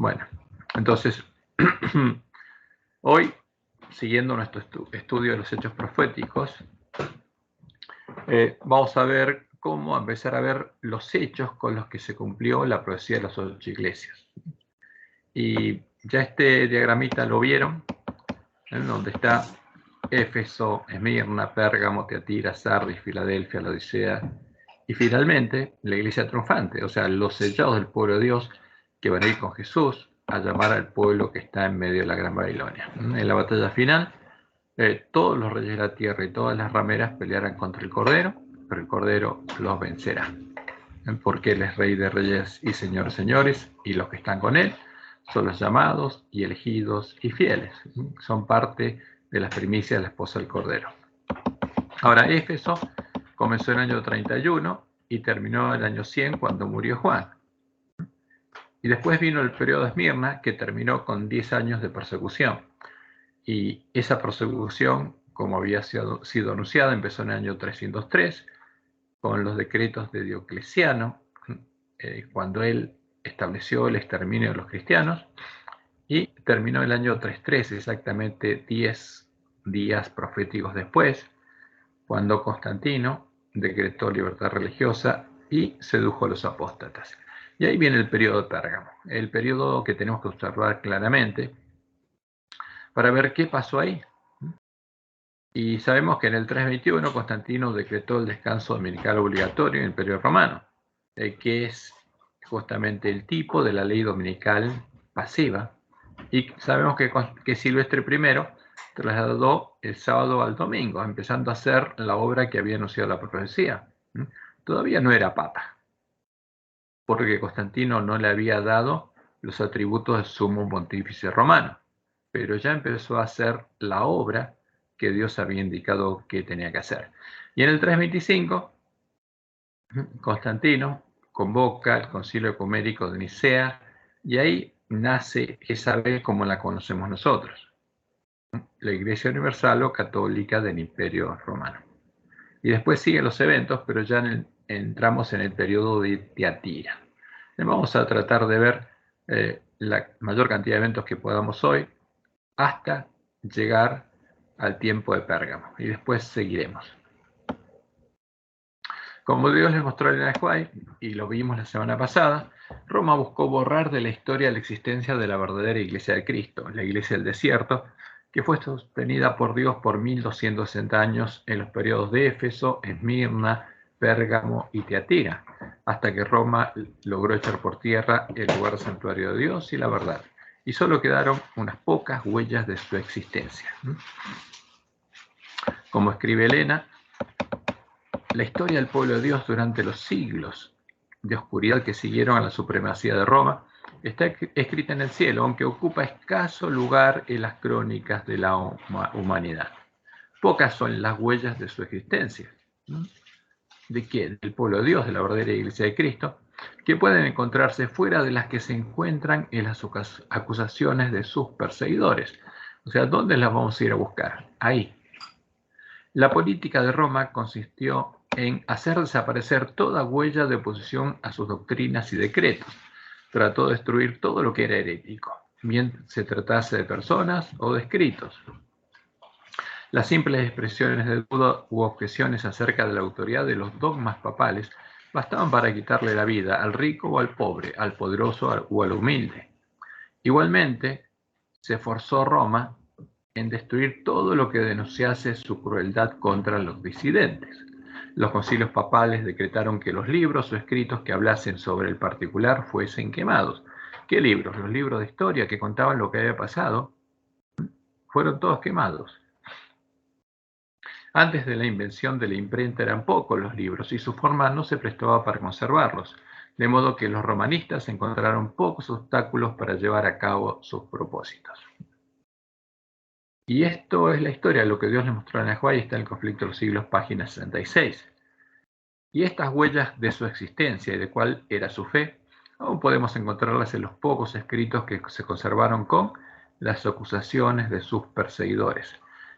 Bueno, entonces, hoy, siguiendo nuestro estudio de los hechos proféticos, vamos a ver cómo empezar a ver los hechos con los que se cumplió la profecía de las 8 iglesias. Y ya este diagramita lo vieron, donde está Éfeso, Esmirna, Pérgamo, Tiatira, Sardis, Filadelfia, la Odisea, y finalmente la iglesia triunfante, o sea, los sellados del pueblo de Dios que van a ir con Jesús a llamar al pueblo que está en medio de la Gran Babilonia. En la batalla final, todos los reyes de la tierra y todas las rameras pelearán contra el Cordero, pero el Cordero los vencerá, porque Él es Rey de reyes y Señor de señores, y los que están con Él son los llamados y elegidos y fieles. Son parte de las primicias de la esposa del Cordero. Ahora, Éfeso comenzó en el año 31 y terminó en el año 100 cuando murió Juan. Y después vino el periodo de Esmirna, que terminó con 10 años de persecución. Y esa persecución, como había sido anunciada, empezó en el año 303, con los decretos de Diocleciano, cuando él estableció el exterminio de los cristianos, y terminó el año 313, exactamente 10 días proféticos después, cuando Constantino decretó libertad religiosa y sedujo a los apóstatas. Y ahí viene el periodo de Pérgamo, el periodo que tenemos que observar claramente para ver qué pasó ahí. Y sabemos que en el 321 Constantino decretó el descanso dominical obligatorio en el Imperio Romano, que es justamente el tipo de la ley dominical pasiva. Y sabemos que Silvestre I trasladó el sábado al domingo, empezando a hacer la obra que había anunciado la profecía. Todavía no era papa, porque Constantino no le había dado los atributos de sumo pontífice romano, pero ya empezó a hacer la obra que Dios había indicado que tenía que hacer. Y en el 325, Constantino convoca el Concilio Ecuménico de Nicea, y ahí nace esa vez como la conocemos nosotros, la Iglesia Universal o Católica del Imperio Romano. Y después siguen los eventos, pero ya entramos en el periodo de Tiatira. Vamos a tratar de ver la mayor cantidad de eventos que podamos hoy, hasta llegar al tiempo de Pérgamo, y después seguiremos. Como Dios les mostró en el White, y lo vimos la semana pasada, Roma buscó borrar de la historia la existencia de la verdadera Iglesia de Cristo, la Iglesia del Desierto, que fue sostenida por Dios por 1260 años en los periodos de Éfeso, Esmirna, Pérgamo y Tiatira, hasta que Roma logró echar por tierra el lugar santuario de Dios y la verdad, y solo quedaron unas pocas huellas de su existencia. Como escribe Elena, la historia del pueblo de Dios durante los siglos de oscuridad que siguieron a la supremacía de Roma está escrita en el cielo, aunque ocupa escaso lugar en las crónicas de la humanidad. Pocas son las huellas de su existencia. ¿De quién? Del pueblo de Dios, de la verdadera Iglesia de Cristo, que pueden encontrarse fuera de las que se encuentran en las acusaciones de sus perseguidores. O sea, ¿dónde las vamos a ir a buscar? Ahí. La política de Roma consistió en hacer desaparecer toda huella de oposición a sus doctrinas y decretos. Trató de destruir todo lo que era herético, bien se tratase de personas o de escritos. Las simples expresiones de duda u objeciones acerca de la autoridad de los dogmas papales bastaban para quitarle la vida al rico o al pobre, al poderoso o al humilde. Igualmente, se forzó Roma en destruir todo lo que denunciase su crueldad contra los disidentes. Los concilios papales decretaron que los libros o escritos que hablasen sobre el particular fuesen quemados. ¿Qué libros? Los libros de historia que contaban lo que había pasado fueron todos quemados. Antes de la invención de la imprenta eran pocos los libros y su forma no se prestaba para conservarlos, de modo que los romanistas encontraron pocos obstáculos para llevar a cabo sus propósitos. Y esto es la historia, lo que Dios le mostró a Nahuay, está en el conflicto de los siglos, página 66. Y estas huellas de su existencia y de cuál era su fe, aún podemos encontrarlas en los pocos escritos que se conservaron con las acusaciones de sus perseguidores,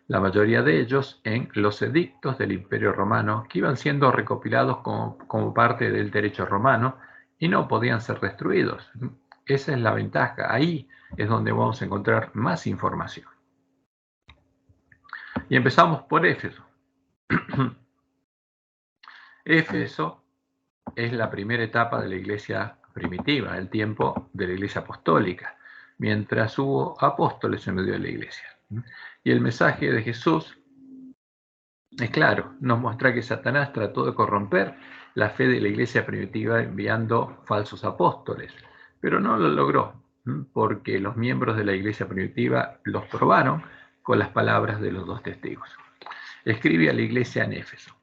la mayoría de ellos en los edictos del Imperio Romano, que iban siendo recopilados como parte del derecho romano y no podían ser destruidos. Esa es la ventaja. Ahí es donde vamos a encontrar más información. Y empezamos por Éfeso. Éfeso es la primera etapa de la iglesia primitiva, el tiempo de la iglesia apostólica, mientras hubo apóstoles en medio de la iglesia. Y el mensaje de Jesús es claro, nos muestra que Satanás trató de corromper la fe de la iglesia primitiva enviando falsos apóstoles, pero no lo logró, porque los miembros de la iglesia primitiva los probaron con las palabras de los dos testigos. Escribe a la iglesia en Éfeso.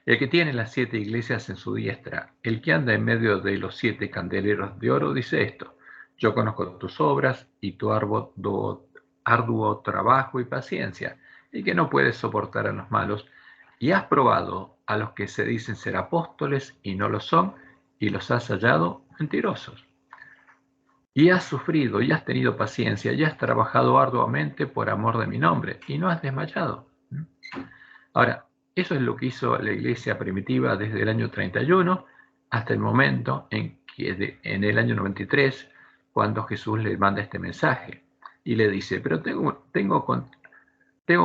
El que tiene las 7 iglesias en su diestra, el que anda en medio de los 7 candeleros de oro, dice esto: yo conozco tus obras y tu arduo trabajo y paciencia, y que no puedes soportar a los malos, y has probado a los que se dicen ser apóstoles y no lo son, y los has hallado mentirosos. Y has sufrido, y has tenido paciencia, y has trabajado arduamente por amor de mi nombre, y no has desmayado. Ahora, eso es lo que hizo la iglesia primitiva desde el año 31 hasta el momento en que en el año 93, cuando Jesús le manda este mensaje y le dice: pero tengo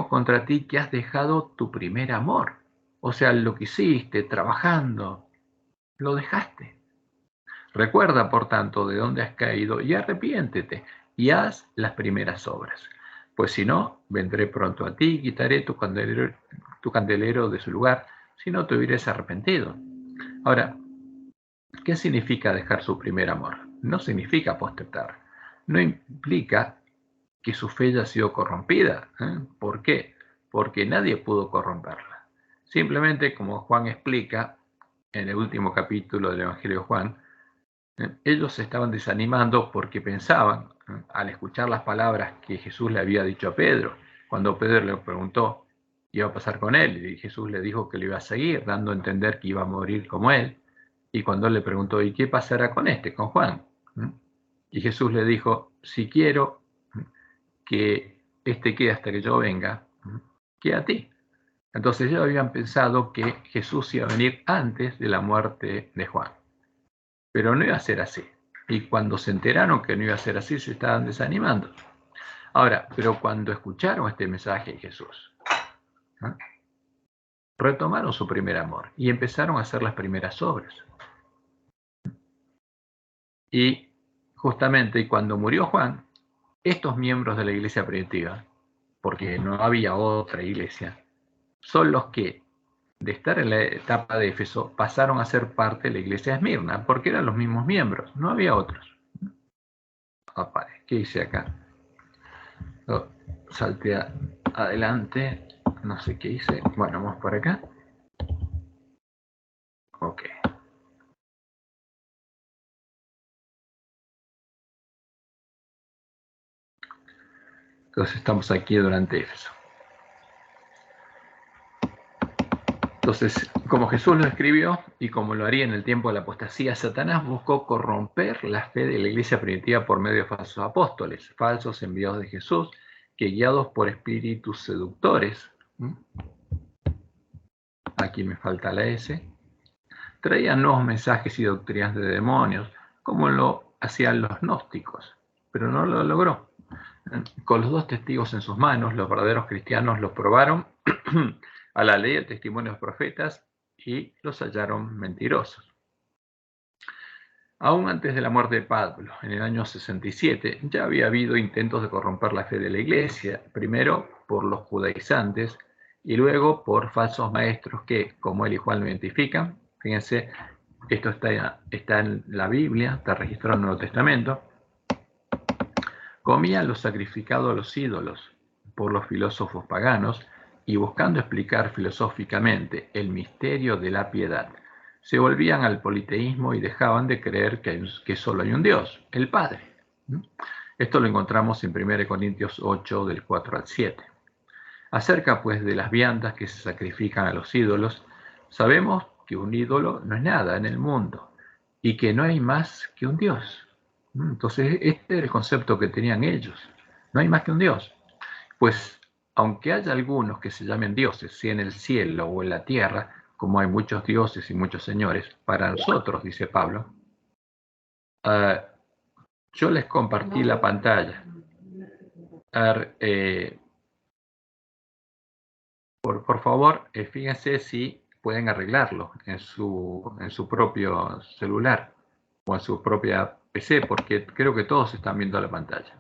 contra ti que has dejado tu primer amor. O sea, lo que hiciste trabajando, lo dejaste. Recuerda, por tanto, de dónde has caído y arrepiéntete y haz las primeras obras. Pues si no, vendré pronto a ti y quitaré tu candelero de su lugar, si no te hubieras arrepentido. Ahora, ¿qué significa dejar su primer amor? No significa apostatar. No implica que su fe haya sido corrompida. ¿Por qué? Porque nadie pudo corromperla. Simplemente, como Juan explica en el último capítulo del Evangelio de Juan, ellos se estaban desanimando porque pensaban, al escuchar las palabras que Jesús le había dicho a Pedro, cuando Pedro le preguntó qué iba a pasar con él, y Jesús le dijo que lo iba a seguir, dando a entender que iba a morir como él. Y cuando él le preguntó: ¿y qué pasará con con Juan? Y Jesús le dijo: si quiero que quede hasta que yo venga, queda a ti. Entonces ellos habían pensado que Jesús iba a venir antes de la muerte de Juan. Pero no iba a ser así. Y cuando se enteraron que no iba a ser así, se estaban desanimando. Ahora, pero cuando escucharon este mensaje de Jesús, retomaron su primer amor y empezaron a hacer las primeras obras. Y justamente cuando murió Juan, estos miembros de la iglesia primitiva, porque no había otra iglesia, son los que, de estar en la etapa de Éfeso, pasaron a ser parte de la iglesia de Esmirna, porque eran los mismos miembros, no había otros. ¿Qué hice acá? Salté adelante, no sé qué hice. Bueno, vamos por acá. Ok. Entonces estamos aquí durante Éfeso. Entonces, como Jesús lo escribió y como lo haría en el tiempo de la apostasía, Satanás buscó corromper la fe de la iglesia primitiva por medio de falsos apóstoles, falsos enviados de Jesús, que guiados por espíritus seductores, aquí me falta la S, traían nuevos mensajes y doctrinas de demonios, como lo hacían los gnósticos, pero no lo logró. Con los dos testigos en sus manos, los verdaderos cristianos los probaron a la ley del testimonio de los profetas y los hallaron mentirosos. Aún antes de la muerte de Pablo, en el año 67, ya había habido intentos de corromper la fe de la iglesia, primero por los judaizantes y luego por falsos maestros que, como él y Juan lo identifican, fíjense, esto está en la Biblia, está registrado en el Nuevo Testamento, comían lo sacrificado a los ídolos por los filósofos paganos y, buscando explicar filosóficamente el misterio de la piedad, se volvían al politeísmo y dejaban de creer que solo hay un Dios, el Padre. Esto lo encontramos en 1 Corintios 8, del 4 al 7. Acerca, pues, de las viandas que se sacrifican a los ídolos, sabemos que un ídolo no es nada en el mundo y que no hay más que un Dios. Entonces, este era el concepto que tenían ellos. No hay más que un Dios. Pues, aunque haya algunos que se llamen dioses, si en el cielo o en la tierra, como hay muchos dioses y muchos señores, para nosotros, dice Pablo, Yo les compartí la pantalla. Por favor, fíjense si pueden arreglarlo en su propio celular o en su propia PC, porque creo que todos están viendo la pantalla.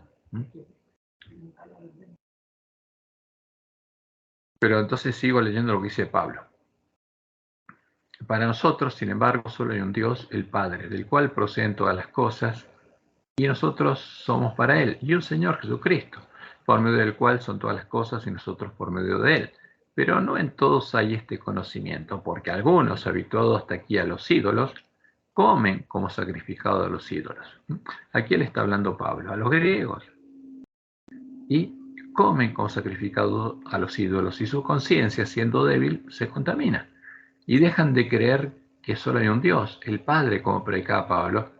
Pero entonces sigo leyendo lo que dice Pablo. Para nosotros, sin embargo, solo hay un Dios, el Padre, del cual proceden todas las cosas, y nosotros somos para Él, y un Señor Jesucristo, por medio del cual son todas las cosas y nosotros por medio de Él. Pero no en todos hay este conocimiento, porque algunos, habituados hasta aquí a los ídolos, comen como sacrificado a los ídolos. Aquí le está hablando Pablo, a los griegos. Y comen como sacrificado a los ídolos, y su conciencia, siendo débil, se contamina. Y dejan de creer que solo hay un Dios, el Padre, como predicaba Pablo,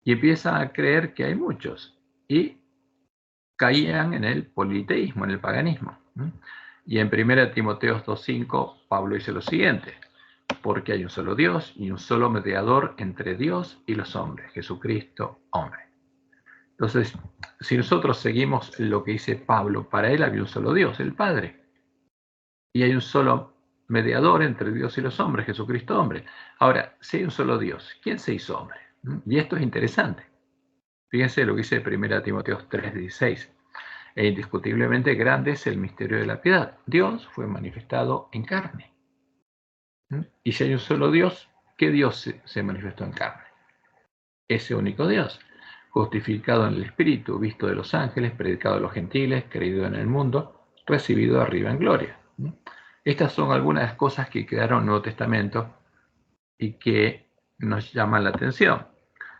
y empiezan a creer que hay muchos. Y caían en el politeísmo, en el paganismo. Y en 1 Timoteo 2:5, Pablo dice lo siguiente: porque hay un solo Dios y un solo mediador entre Dios y los hombres, Jesucristo, hombre. Entonces, si nosotros seguimos lo que dice Pablo, para él había un solo Dios, el Padre. Y hay un solo mediador entre Dios y los hombres, Jesucristo, hombre. Ahora, si hay un solo Dios, ¿quién se hizo hombre? Y esto es interesante. Fíjense lo que dice 1 Timoteo 3:16. E indiscutiblemente grande es el misterio de la piedad. Dios fue manifestado en carne. Y si hay un solo Dios, ¿qué Dios se manifestó en carne? Ese único Dios, justificado en el Espíritu, visto de los ángeles, predicado a los gentiles, creído en el mundo, recibido arriba en gloria. Estas son algunas de las cosas que quedaron en el Nuevo Testamento y que nos llaman la atención.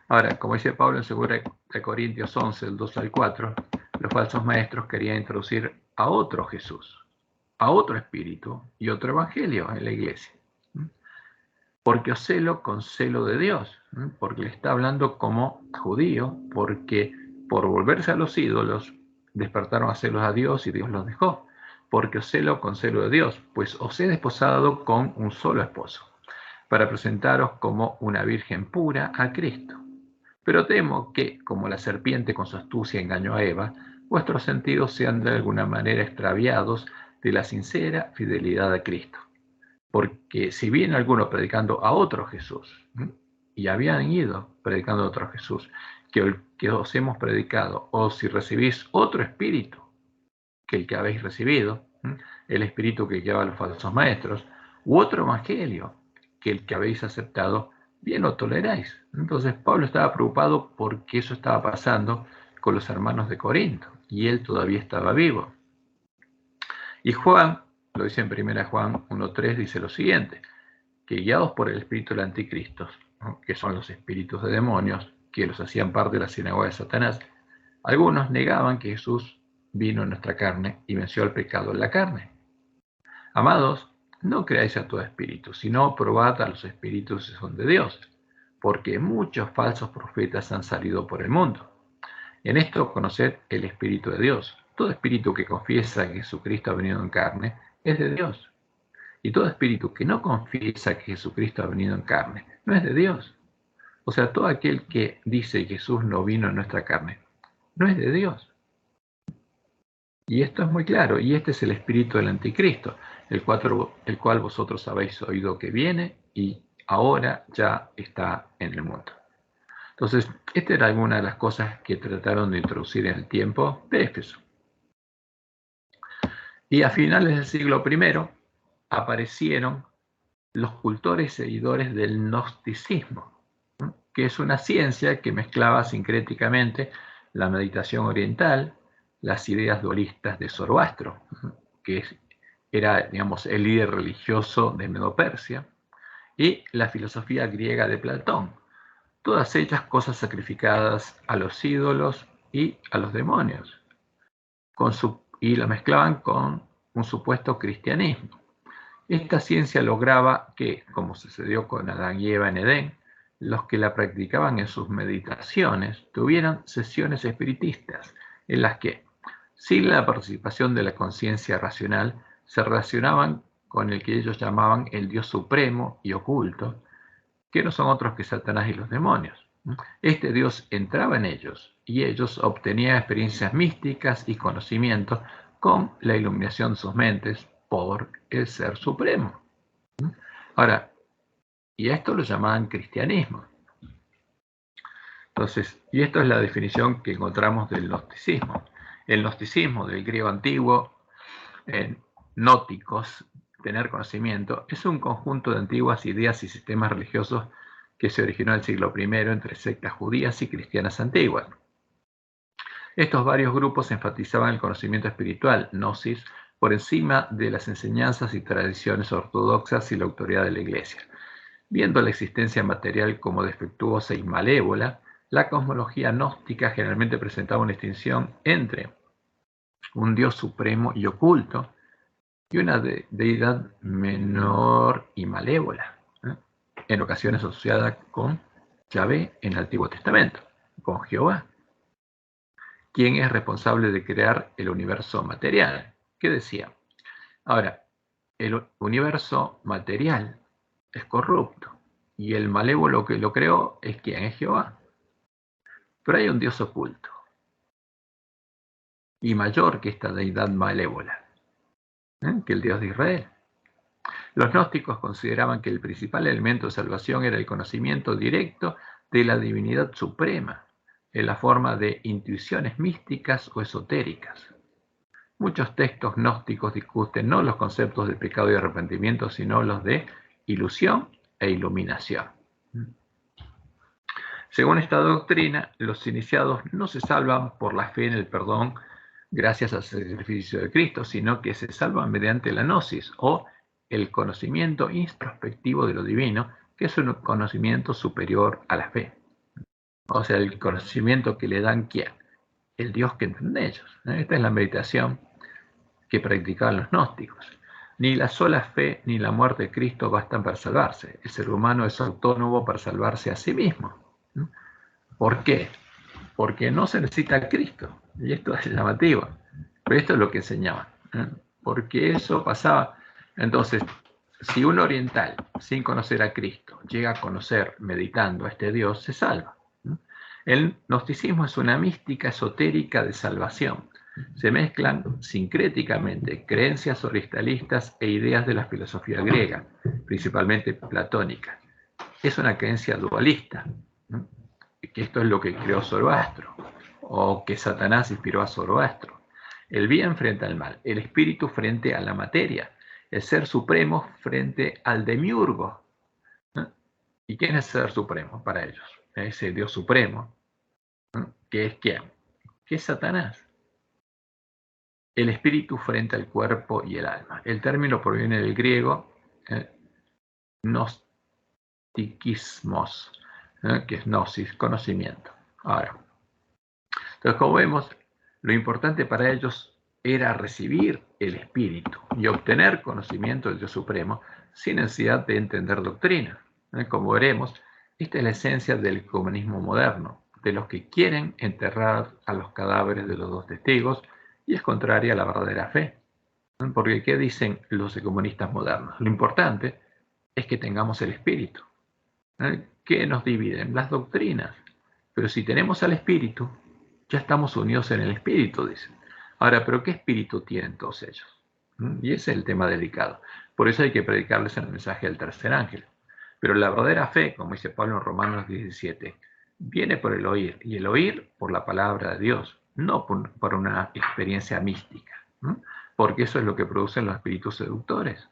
Ahora, como dice Pablo en 2 Corintios 11, del 2 al 4, los falsos maestros querían introducir a otro Jesús, a otro espíritu y otro evangelio en la iglesia. Porque os celo con celo de Dios, porque le está hablando como judío, porque por volverse a los ídolos despertaron a celos a Dios y Dios los dejó. Porque os celo con celo de Dios, pues os he desposado con un solo esposo, para presentaros como una virgen pura a Cristo. Pero temo que, como la serpiente con su astucia engañó a Eva, vuestros sentidos sean de alguna manera extraviados de la sincera fidelidad a Cristo. Porque si viene alguno predicando a otro Jesús, y habían ido predicando a otro Jesús, que os hemos predicado, o si recibís otro espíritu que el que habéis recibido, el espíritu que lleva a los falsos maestros, u otro evangelio que el que habéis aceptado, bien lo toleráis. Entonces Pablo estaba preocupado porque eso estaba pasando con los hermanos de Corinto, y él todavía estaba vivo. Y Juan, lo dice en 1 Juan 1:3, dice lo siguiente: que guiados por el espíritu del anticristo, que son los espíritus de demonios, que los hacían parte de la sinagoga de Satanás, algunos negaban que Jesús vino en nuestra carne y venció al pecado en la carne. Amados, no creáis a todo espíritu, sino probad a los espíritus que son de Dios, porque muchos falsos profetas han salido por el mundo. En esto conoced el Espíritu de Dios. Todo espíritu que confiesa que Jesucristo ha venido en carne es de Dios. Y todo espíritu que no confiesa que Jesucristo ha venido en carne no es de Dios. O sea, todo aquel que dice que Jesús no vino en nuestra carne no es de Dios. Y esto es muy claro. Y este es el espíritu del anticristo, el cual vosotros habéis oído que viene y ahora ya está en el mundo. Entonces, esta era alguna de las cosas que trataron de introducir en el tiempo de Éfeso. Y a finales del siglo I aparecieron los cultores y seguidores del gnosticismo, que es una ciencia que mezclaba sincréticamente la meditación oriental, las ideas dualistas de Zoroastro, que era, digamos, el líder religioso de Medo-Persia, y la filosofía griega de Platón, todas ellas cosas sacrificadas a los ídolos y a los demonios, y la mezclaban con un supuesto cristianismo. Esta ciencia lograba que, como sucedió con Adán y Eva en Edén, los que la practicaban en sus meditaciones tuvieran sesiones espiritistas en las que, sin la participación de la conciencia racional, se relacionaban con el que ellos llamaban el Dios supremo y oculto, que no son otros que Satanás y los demonios. Este Dios entraba en ellos y ellos obtenían experiencias místicas y conocimientos con la iluminación de sus mentes por el Ser Supremo. Ahora, y esto lo llamaban cristianismo. Entonces, y esto es la definición que encontramos del gnosticismo. El gnosticismo del griego antiguo, gnóticos, tener conocimiento, es un conjunto de antiguas ideas y sistemas religiosos que se originó en el siglo I entre sectas judías y cristianas antiguas. Estos varios grupos enfatizaban el conocimiento espiritual, gnosis, por encima de las enseñanzas y tradiciones ortodoxas y la autoridad de la Iglesia. Viendo la existencia material como defectuosa y malévola, la cosmología gnóstica generalmente presentaba una distinción entre un Dios supremo y oculto y una deidad menor y malévola, en ocasiones asociada con Yahvé en el Antiguo Testamento, con Jehová, quien es responsable de crear el universo material. ¿Qué decía? Ahora, el universo material es corrupto y el malévolo que lo creó es ¿quién? Es Jehová. Pero hay un Dios oculto y mayor que esta deidad malévola, que el Dios de Israel. Los gnósticos consideraban que el principal elemento de salvación era el conocimiento directo de la divinidad suprema, en la forma de intuiciones místicas o esotéricas. Muchos textos gnósticos discuten no los conceptos de pecado y arrepentimiento, sino los de ilusión e iluminación. Según esta doctrina, los iniciados no se salvan por la fe en el perdón gracias al sacrificio de Cristo, sino que se salvan mediante la gnosis o el conocimiento introspectivo de lo divino, que es un conocimiento superior a la fe. O sea, el conocimiento que le dan ¿quién? El Dios que entienden ellos. Esta es la meditación que practicaban los gnósticos. Ni la sola fe ni la muerte de Cristo bastan para salvarse. El ser humano es autónomo para salvarse a sí mismo. ¿Por qué? Porque no se necesita a Cristo. Y esto es llamativo. Pero esto es lo que enseñaban. Porque eso pasaba. Entonces, si un oriental, sin conocer a Cristo, llega a conocer meditando a este Dios, se salva. El gnosticismo es una mística esotérica de salvación. Se mezclan sincréticamente creencias orientalistas e ideas de la filosofía griega, principalmente platónica. Es una creencia dualista, que esto es lo que creó Zoroastro, o que Satanás inspiró a Zoroastro. El bien frente al mal, el espíritu frente a la materia, el ser supremo frente al demiurgo. ¿Y quién es el ser supremo para ellos? Ese Dios supremo, que es ¿quién? Que es Satanás. El espíritu frente al cuerpo y el alma. El término proviene del griego gnostikismos, que es gnosis, conocimiento. Ahora, entonces como vemos, lo importante para ellos era recibir el espíritu y obtener conocimiento del Dios Supremo sin necesidad de entender doctrina. Como veremos, esta es la esencia del comunismo moderno, de los que quieren enterrar a los cadáveres de los dos testigos, y es contraria a la verdadera fe. Porque ¿qué dicen los comunistas modernos? Lo importante es que tengamos el espíritu. ¿Qué nos dividen? Las doctrinas. Pero si tenemos al espíritu, ya estamos unidos en el espíritu, dicen. Ahora, ¿pero qué espíritu tienen todos ellos? Y ese es el tema delicado. Por eso hay que predicarles el mensaje del tercer ángel. Pero la verdadera fe, como dice Pablo en Romanos 17, viene por el oír, y el oír por la palabra de Dios, no por una experiencia mística, porque eso es lo que producen los espíritus seductores.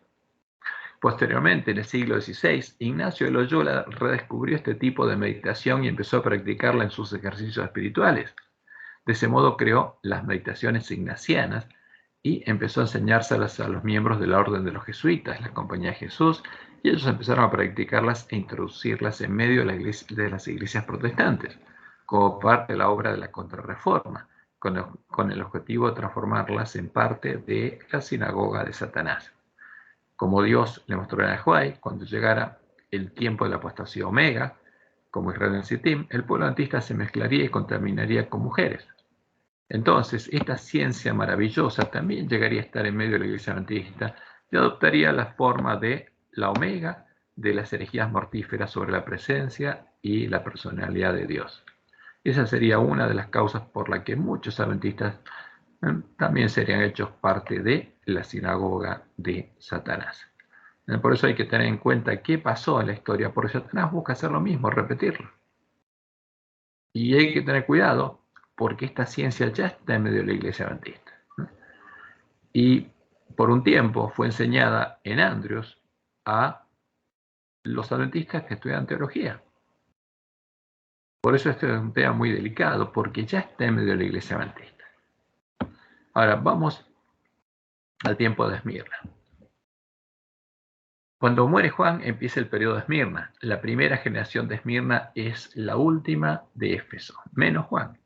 Posteriormente, en el siglo XVI, Ignacio de Loyola redescubrió este tipo de meditación y empezó a practicarla en sus ejercicios espirituales. De ese modo creó las meditaciones ignacianas y empezó a enseñárselas a los miembros de la Orden de los Jesuitas, la Compañía de Jesús, y ellos empezaron a practicarlas e introducirlas en medio de las iglesias protestantes, como parte de la obra de la Contrarreforma, con el objetivo de transformarlas en parte de la sinagoga de Satanás. Como Dios le mostró a Huay, cuando llegara el tiempo de la apostasía Omega, como Israel en Sittim, el pueblo adventista se mezclaría y contaminaría con mujeres. Entonces, esta ciencia maravillosa también llegaría a estar en medio de la iglesia adventista y adoptaría la forma de la Omega, de las herejías mortíferas sobre la presencia y la personalidad de Dios. Esa sería una de las causas por la que muchos adventistas también serían hechos parte de la sinagoga de Satanás. Por eso hay que tener en cuenta qué pasó en la historia, porque Satanás busca hacer lo mismo, repetirlo. Y hay que tener cuidado, porque esta ciencia ya está en medio de la iglesia adventista. Y por un tiempo fue enseñada en Andrews a los adventistas que estudian teología. Por eso este es un tema muy delicado, porque ya está en medio de la iglesia adventista. Ahora, vamos al tiempo de Esmirna. Cuando muere Juan, empieza el periodo de Esmirna. La primera generación de Esmirna es la última de Éfeso, menos Juan.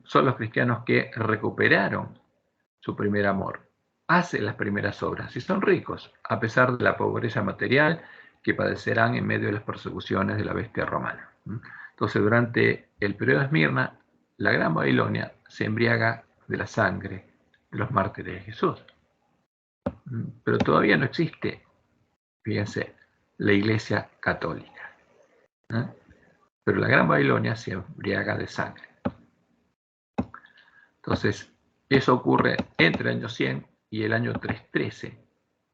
Son los cristianos que recuperaron su primer amor, hacen las primeras obras y son ricos, a pesar de la pobreza material que padecerán en medio de las persecuciones de la bestia romana. Entonces, durante el periodo de Esmirna, la Gran Babilonia se embriaga de la sangre de los mártires de Jesús. Pero todavía no existe, fíjense, la Iglesia Católica. Pero la Gran Babilonia se embriaga de sangre. Entonces, eso ocurre entre el año 100 y el año 313,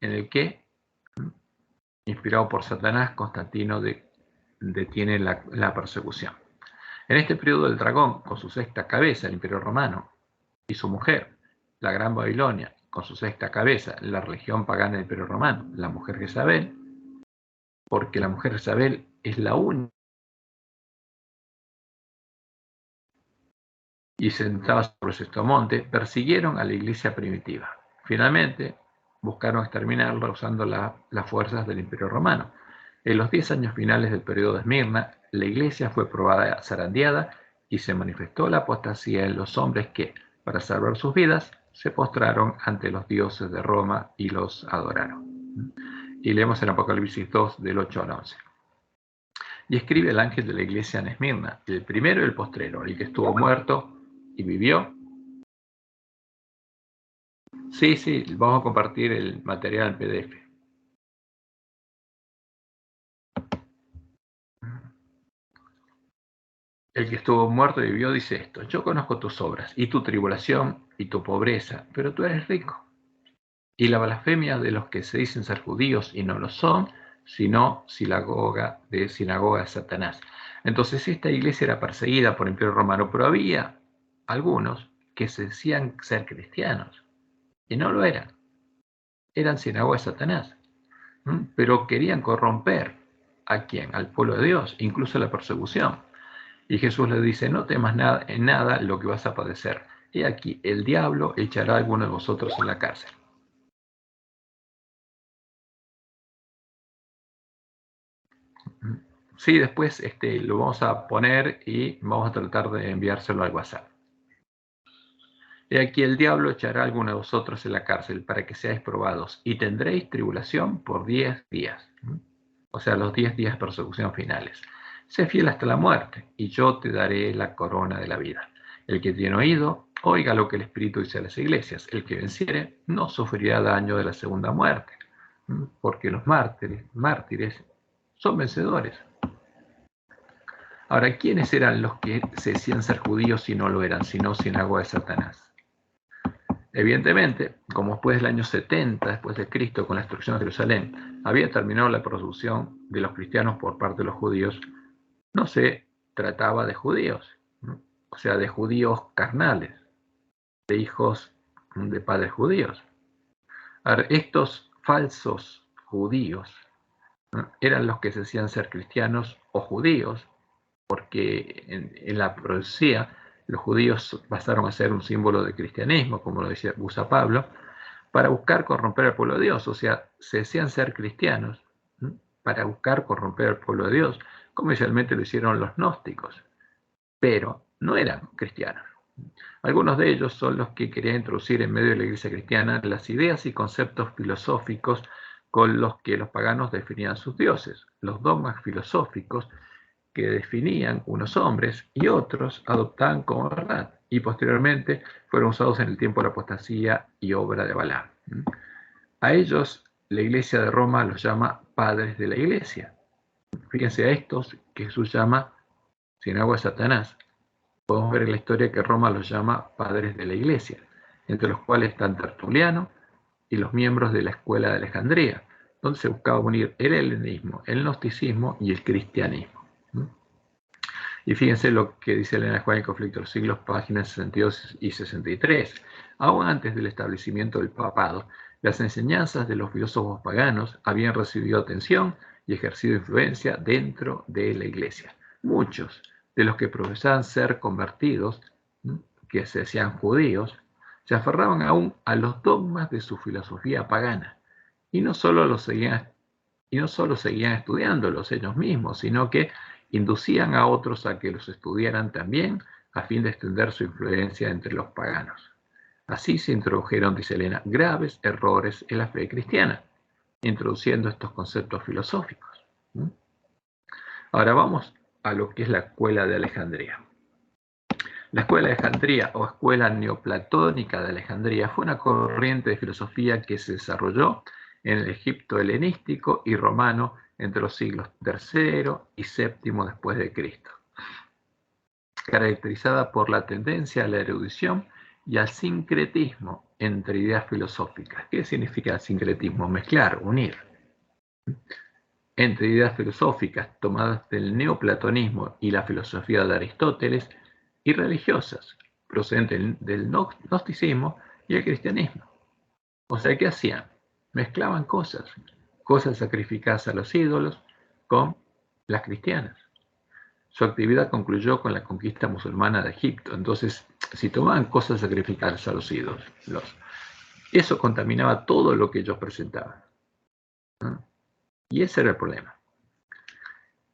en el que, inspirado por Satanás, Constantino detiene la persecución. En este periodo el dragón, con su sexta cabeza, el Imperio Romano, y su mujer, la Gran Babilonia, con su sexta cabeza, la religión pagana del Imperio Romano, la mujer Jezabel, porque la mujer Jezabel es la única y sentada sobre sexto monte, persiguieron a la iglesia primitiva. Finalmente, buscaron exterminarla usando las fuerzas del Imperio Romano. En los 10 años finales del periodo de Esmirna, la iglesia fue probada, zarandeada, y se manifestó la apostasía en los hombres que, para salvar sus vidas, se postraron ante los dioses de Roma y los adoraron. Y leemos en Apocalipsis 2, del 8 al 11. Y escribe el ángel de la iglesia en Esmirna, el primero y el postrero, el que estuvo muerto y vivió. Sí, vamos a compartir el material en PDF. El que estuvo muerto y vivió dice esto: yo conozco tus obras y tu tribulación y tu pobreza, pero tú eres rico. Y la blasfemia de los que se dicen ser judíos y no lo son, sino sinagoga de Satanás. Entonces esta iglesia era perseguida por el Imperio Romano, pero había algunos que se decían ser cristianos y no lo eran. Eran sinagoga de Satanás, pero querían corromper ¿a quién? Al pueblo de Dios, incluso la persecución. Y Jesús le dice: no temas en nada lo que vas a padecer. He aquí, el diablo echará a alguno de vosotros en la cárcel. Sí, después lo vamos a poner y vamos a tratar de enviárselo al WhatsApp. He aquí, el diablo echará a alguno de vosotros en la cárcel para que seáis probados, y tendréis tribulación por 10 días. O sea, los 10 días de persecución finales. Sé fiel hasta la muerte, y yo te daré la corona de la vida. El que tiene oído, oiga lo que el Espíritu dice a las iglesias. El que venciere no sufrirá daño de la segunda muerte, porque los mártires son vencedores. Ahora, ¿quiénes eran los que se decían ser judíos y no lo eran, sino sinagoga de Satanás? Evidentemente, como después del año 70 después de Cristo, con la destrucción de Jerusalén, había terminado la persecución de los cristianos por parte de los judíos, no se trataba de judíos, o sea, de judíos carnales, de hijos de padres judíos. Ahora, estos falsos judíos eran los que se decían ser cristianos o judíos, porque en la profecía los judíos pasaron a ser un símbolo de cristianismo, como lo usa Pablo, para buscar corromper al pueblo de Dios. O sea, se decían ser cristianos para buscar corromper al pueblo de Dios, como inicialmente lo hicieron los gnósticos, pero no eran cristianos. Algunos de ellos son los que querían introducir en medio de la iglesia cristiana las ideas y conceptos filosóficos con los que los paganos definían sus dioses, los dogmas filosóficos que definían unos hombres y otros adoptaban como verdad, y posteriormente fueron usados en el tiempo de la apostasía y obra de Balaam. A ellos la Iglesia de Roma los llama padres de la Iglesia, Fíjense a estos que Jesús llama sinagoga de Satanás. Podemos ver en la historia que Roma los llama padres de la iglesia, entre los cuales están Tertuliano y los miembros de la escuela de Alejandría, donde se buscaba unir el helenismo, el gnosticismo y el cristianismo. Y fíjense lo que dice Elena Juan en Conflicto de los Siglos, páginas 62 y 63. Aún antes del establecimiento del papado, las enseñanzas de los filósofos paganos habían recibido atención y ejercido influencia dentro de la iglesia. Muchos de los que profesaban ser convertidos, que se hacían judíos, se aferraban aún a los dogmas de su filosofía pagana y no solo seguían estudiándolos ellos mismos, sino que inducían a otros a que los estudiaran también a fin de extender su influencia entre los paganos. Así se introdujeron, dice Elena, graves errores en la fe cristiana, introduciendo estos conceptos filosóficos. Ahora vamos a lo que es la escuela de Alejandría. La escuela de Alejandría o escuela neoplatónica de Alejandría fue una corriente de filosofía que se desarrolló en el Egipto helenístico y romano entre los siglos III y VII después de Cristo, caracterizada por la tendencia a la erudición y al sincretismo entre ideas filosóficas. ¿Qué significa el sincretismo? Mezclar, unir. Entre ideas filosóficas tomadas del neoplatonismo y la filosofía de Aristóteles y religiosas, procedentes del gnosticismo y el cristianismo. O sea, ¿qué hacían? Mezclaban cosas sacrificadas a los ídolos con las cristianas. Su actividad concluyó con la conquista musulmana de Egipto. Entonces, si tomaban cosas sacrificadas a los ídolos, eso contaminaba todo lo que ellos presentaban. Y ese era el problema.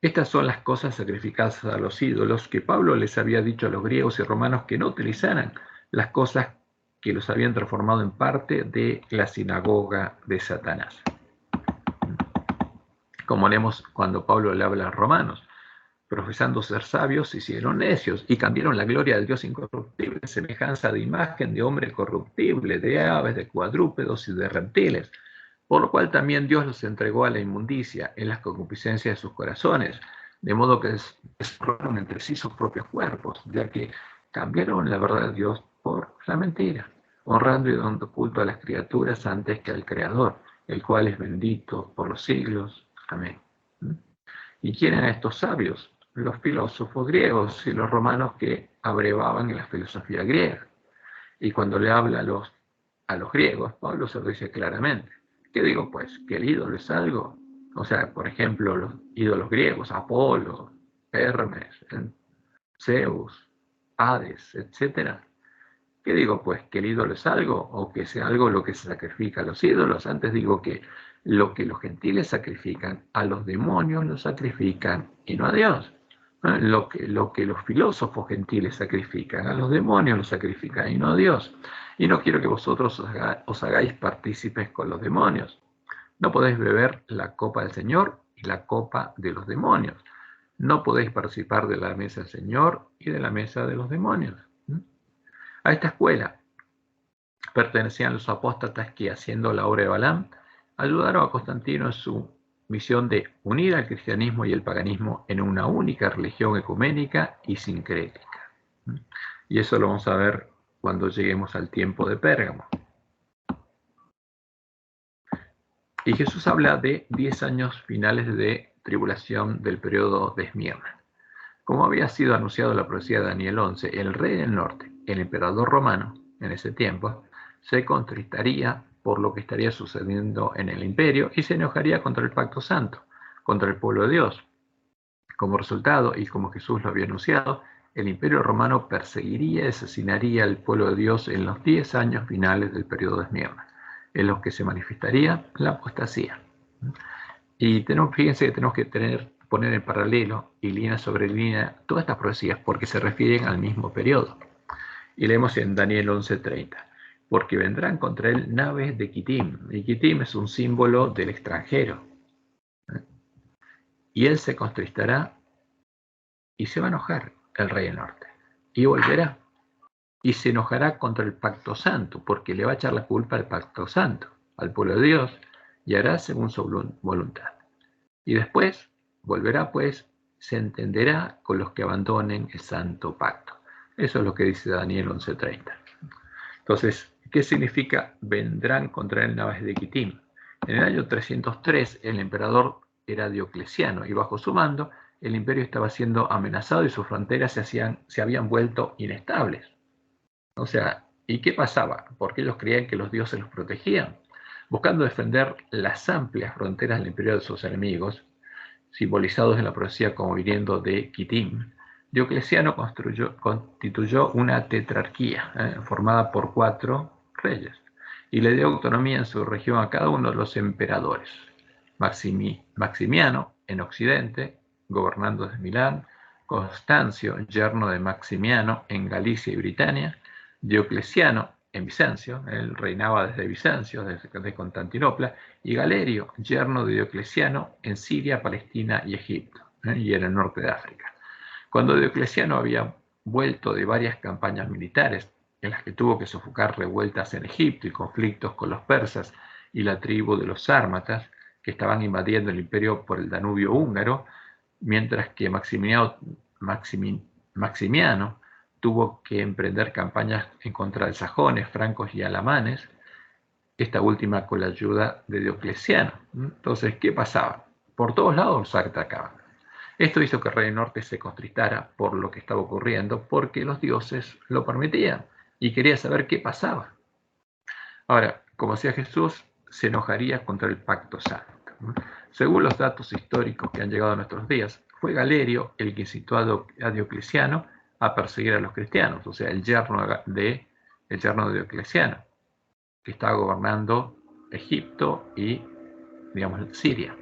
Estas son las cosas sacrificadas a los ídolos que Pablo les había dicho a los griegos y romanos que no utilizaran las cosas que los habían transformado en parte de la sinagoga de Satanás. Como leemos cuando Pablo le habla a los romanos, profesando ser sabios, se hicieron necios y cambiaron la gloria del Dios incorruptible en semejanza de imagen de hombre corruptible, de aves, de cuadrúpedos y de reptiles, por lo cual también Dios los entregó a la inmundicia en las concupiscencias de sus corazones, de modo que desformaron entre sí sus propios cuerpos, ya que cambiaron la verdad de Dios por la mentira, honrando y dando culto a las criaturas antes que al Creador, el cual es bendito por los siglos. Amén. ¿Y quién eran estos sabios? Los filósofos griegos y los romanos que abrevaban en la filosofía griega. Y cuando le habla a los griegos, Pablo se lo dice claramente. ¿Qué digo pues? ¿Que el ídolo es algo? O sea, por ejemplo, los ídolos griegos, Apolo, Hermes, Zeus, Hades, etc. ¿Qué digo pues? ¿Que el ídolo es algo? ¿O que sea algo lo que se sacrifica a los ídolos? Antes digo que lo que los gentiles sacrifican, a los demonios lo sacrifican y no a Dios. Lo que los filósofos gentiles sacrifican, a los demonios lo sacrifican y no a Dios. Y no quiero que vosotros os hagáis partícipes con los demonios. No podéis beber la copa del Señor y la copa de los demonios. No podéis participar de la mesa del Señor y de la mesa de los demonios. A esta escuela pertenecían los apóstatas que, haciendo la obra de Balaam, ayudaron a Constantino en su misión de unir al cristianismo y el paganismo en una única religión ecuménica y sincrética. Y eso lo vamos a ver cuando lleguemos al tiempo de Pérgamo. Y Jesús habla de 10 años finales de tribulación del periodo de Esmirna. Como había sido anunciado en la profecía de Daniel 11, el rey del norte, el emperador romano, en ese tiempo, se contristaría por lo que estaría sucediendo en el imperio y se enojaría contra el pacto santo, contra el pueblo de Dios. Como resultado, y como Jesús lo había anunciado, el imperio romano perseguiría y asesinaría al pueblo de Dios en los 10 años finales del periodo de Esmirna, en los que se manifestaría la apostasía. Y fíjense que tenemos que poner en paralelo y línea sobre línea todas estas profecías porque se refieren al mismo periodo. Y leemos en Daniel 11:30. Porque vendrán contra él naves de Kitim. Y Kitim es un símbolo del extranjero. Y él se contristará y se va a enojar el rey del norte. Y volverá. Y se enojará contra el pacto santo, porque le va a echar la culpa al pacto santo, al pueblo de Dios, y hará según su voluntad. Y después volverá pues, se entenderá con los que abandonen el santo pacto. Eso es lo que dice Daniel 11:30. Entonces, ¿qué significa vendrán contra él naves de Quitim? En el año 303 el emperador era Diocleciano y bajo su mando el imperio estaba siendo amenazado y sus fronteras se habían vuelto inestables. O sea, ¿y qué pasaba? Porque ellos creían que los dioses los protegían. Buscando defender las amplias fronteras del imperio de sus enemigos, simbolizados en la profecía como viniendo de Quitim, Diocleciano constituyó una tetrarquía formada por 4 reyes y le dio autonomía en su región a cada uno de los emperadores. Maximiano en Occidente, gobernando desde Milán; Constancio, yerno de Maximiano, en Galicia y Britania; Diocleciano en Bizancio, él reinaba desde Bizancio, desde Constantinopla; y Galerio, yerno de Diocleciano, en Siria, Palestina y Egipto, y en el norte de África. Cuando Diocleciano había vuelto de varias campañas militares, en las que tuvo que sofocar revueltas en Egipto y conflictos con los persas y la tribu de los sármatas, que estaban invadiendo el imperio por el Danubio húngaro, mientras que Maximiano tuvo que emprender campañas en contra de sajones, francos y alamanes, esta última con la ayuda de Diocleciano. Entonces, ¿qué pasaba? Por todos lados los atacaban. Esto hizo que el Rey del Norte se contristara por lo que estaba ocurriendo, porque los dioses lo permitían y quería saber qué pasaba. Ahora, como decía Jesús, se enojaría contra el pacto santo. Según los datos históricos que han llegado a nuestros días, fue Galerio el que incitó a Diocleciano a perseguir a los cristianos, o sea, el yerno de Diocleciano, que estaba gobernando Egipto y, digamos, Siria,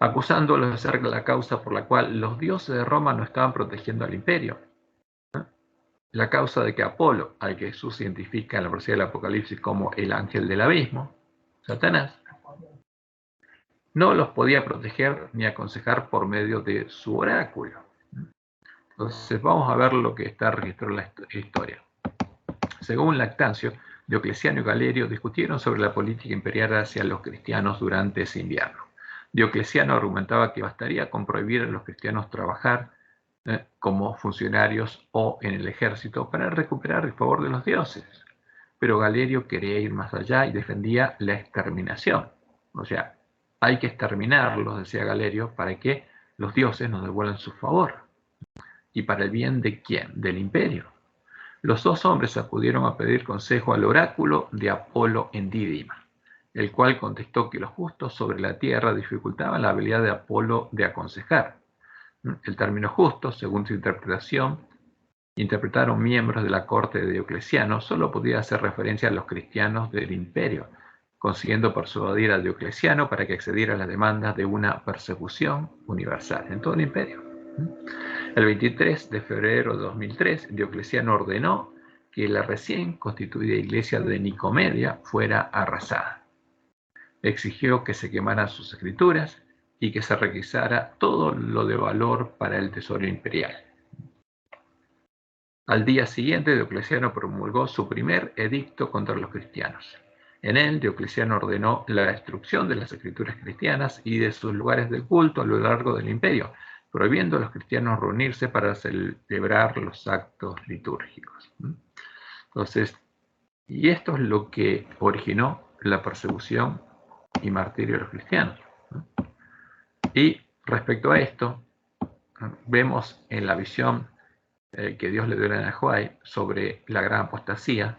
acusándolos de ser la causa por la cual los dioses de Roma no estaban protegiendo al imperio. La causa de que Apolo, al que Jesús identifica en la profecía del Apocalipsis como el ángel del abismo, Satanás, no los podía proteger ni aconsejar por medio de su oráculo. Entonces vamos a ver lo que está registrado en la historia. Según Lactancio, Diocleciano y Galerio discutieron sobre la política imperial hacia los cristianos durante ese invierno. Diocleciano argumentaba que bastaría con prohibir a los cristianos trabajar como funcionarios o en el ejército para recuperar el favor de los dioses. Pero Galerio quería ir más allá y defendía la exterminación. O sea, hay que exterminarlos, decía Galerio, para que los dioses nos devuelvan su favor. ¿Y para el bien de quién? Del imperio. Los dos hombres acudieron a pedir consejo al oráculo de Apolo en Dídima, el cual contestó que los justos sobre la tierra dificultaban la habilidad de Apolo de aconsejar. El término justo, según su interpretación, interpretaron miembros de la corte de Diocleciano, solo podía hacer referencia a los cristianos del imperio, consiguiendo persuadir a Diocleciano para que accediera a las demandas de una persecución universal en todo el imperio. El 23 de febrero de 2003, Diocleciano ordenó que la recién constituida iglesia de Nicomedia fuera arrasada. Exigió que se quemaran sus escrituras y que se requisara todo lo de valor para el tesoro imperial. Al día siguiente, Diocleciano promulgó su primer edicto contra los cristianos. En él, Diocleciano ordenó la destrucción de las escrituras cristianas y de sus lugares de culto a lo largo del imperio, prohibiendo a los cristianos reunirse para celebrar los actos litúrgicos. Entonces, y esto es lo que originó la persecución y martirio de los cristianos. Y respecto a esto, vemos en la visión que Dios le dio a Joai sobre la gran apostasía,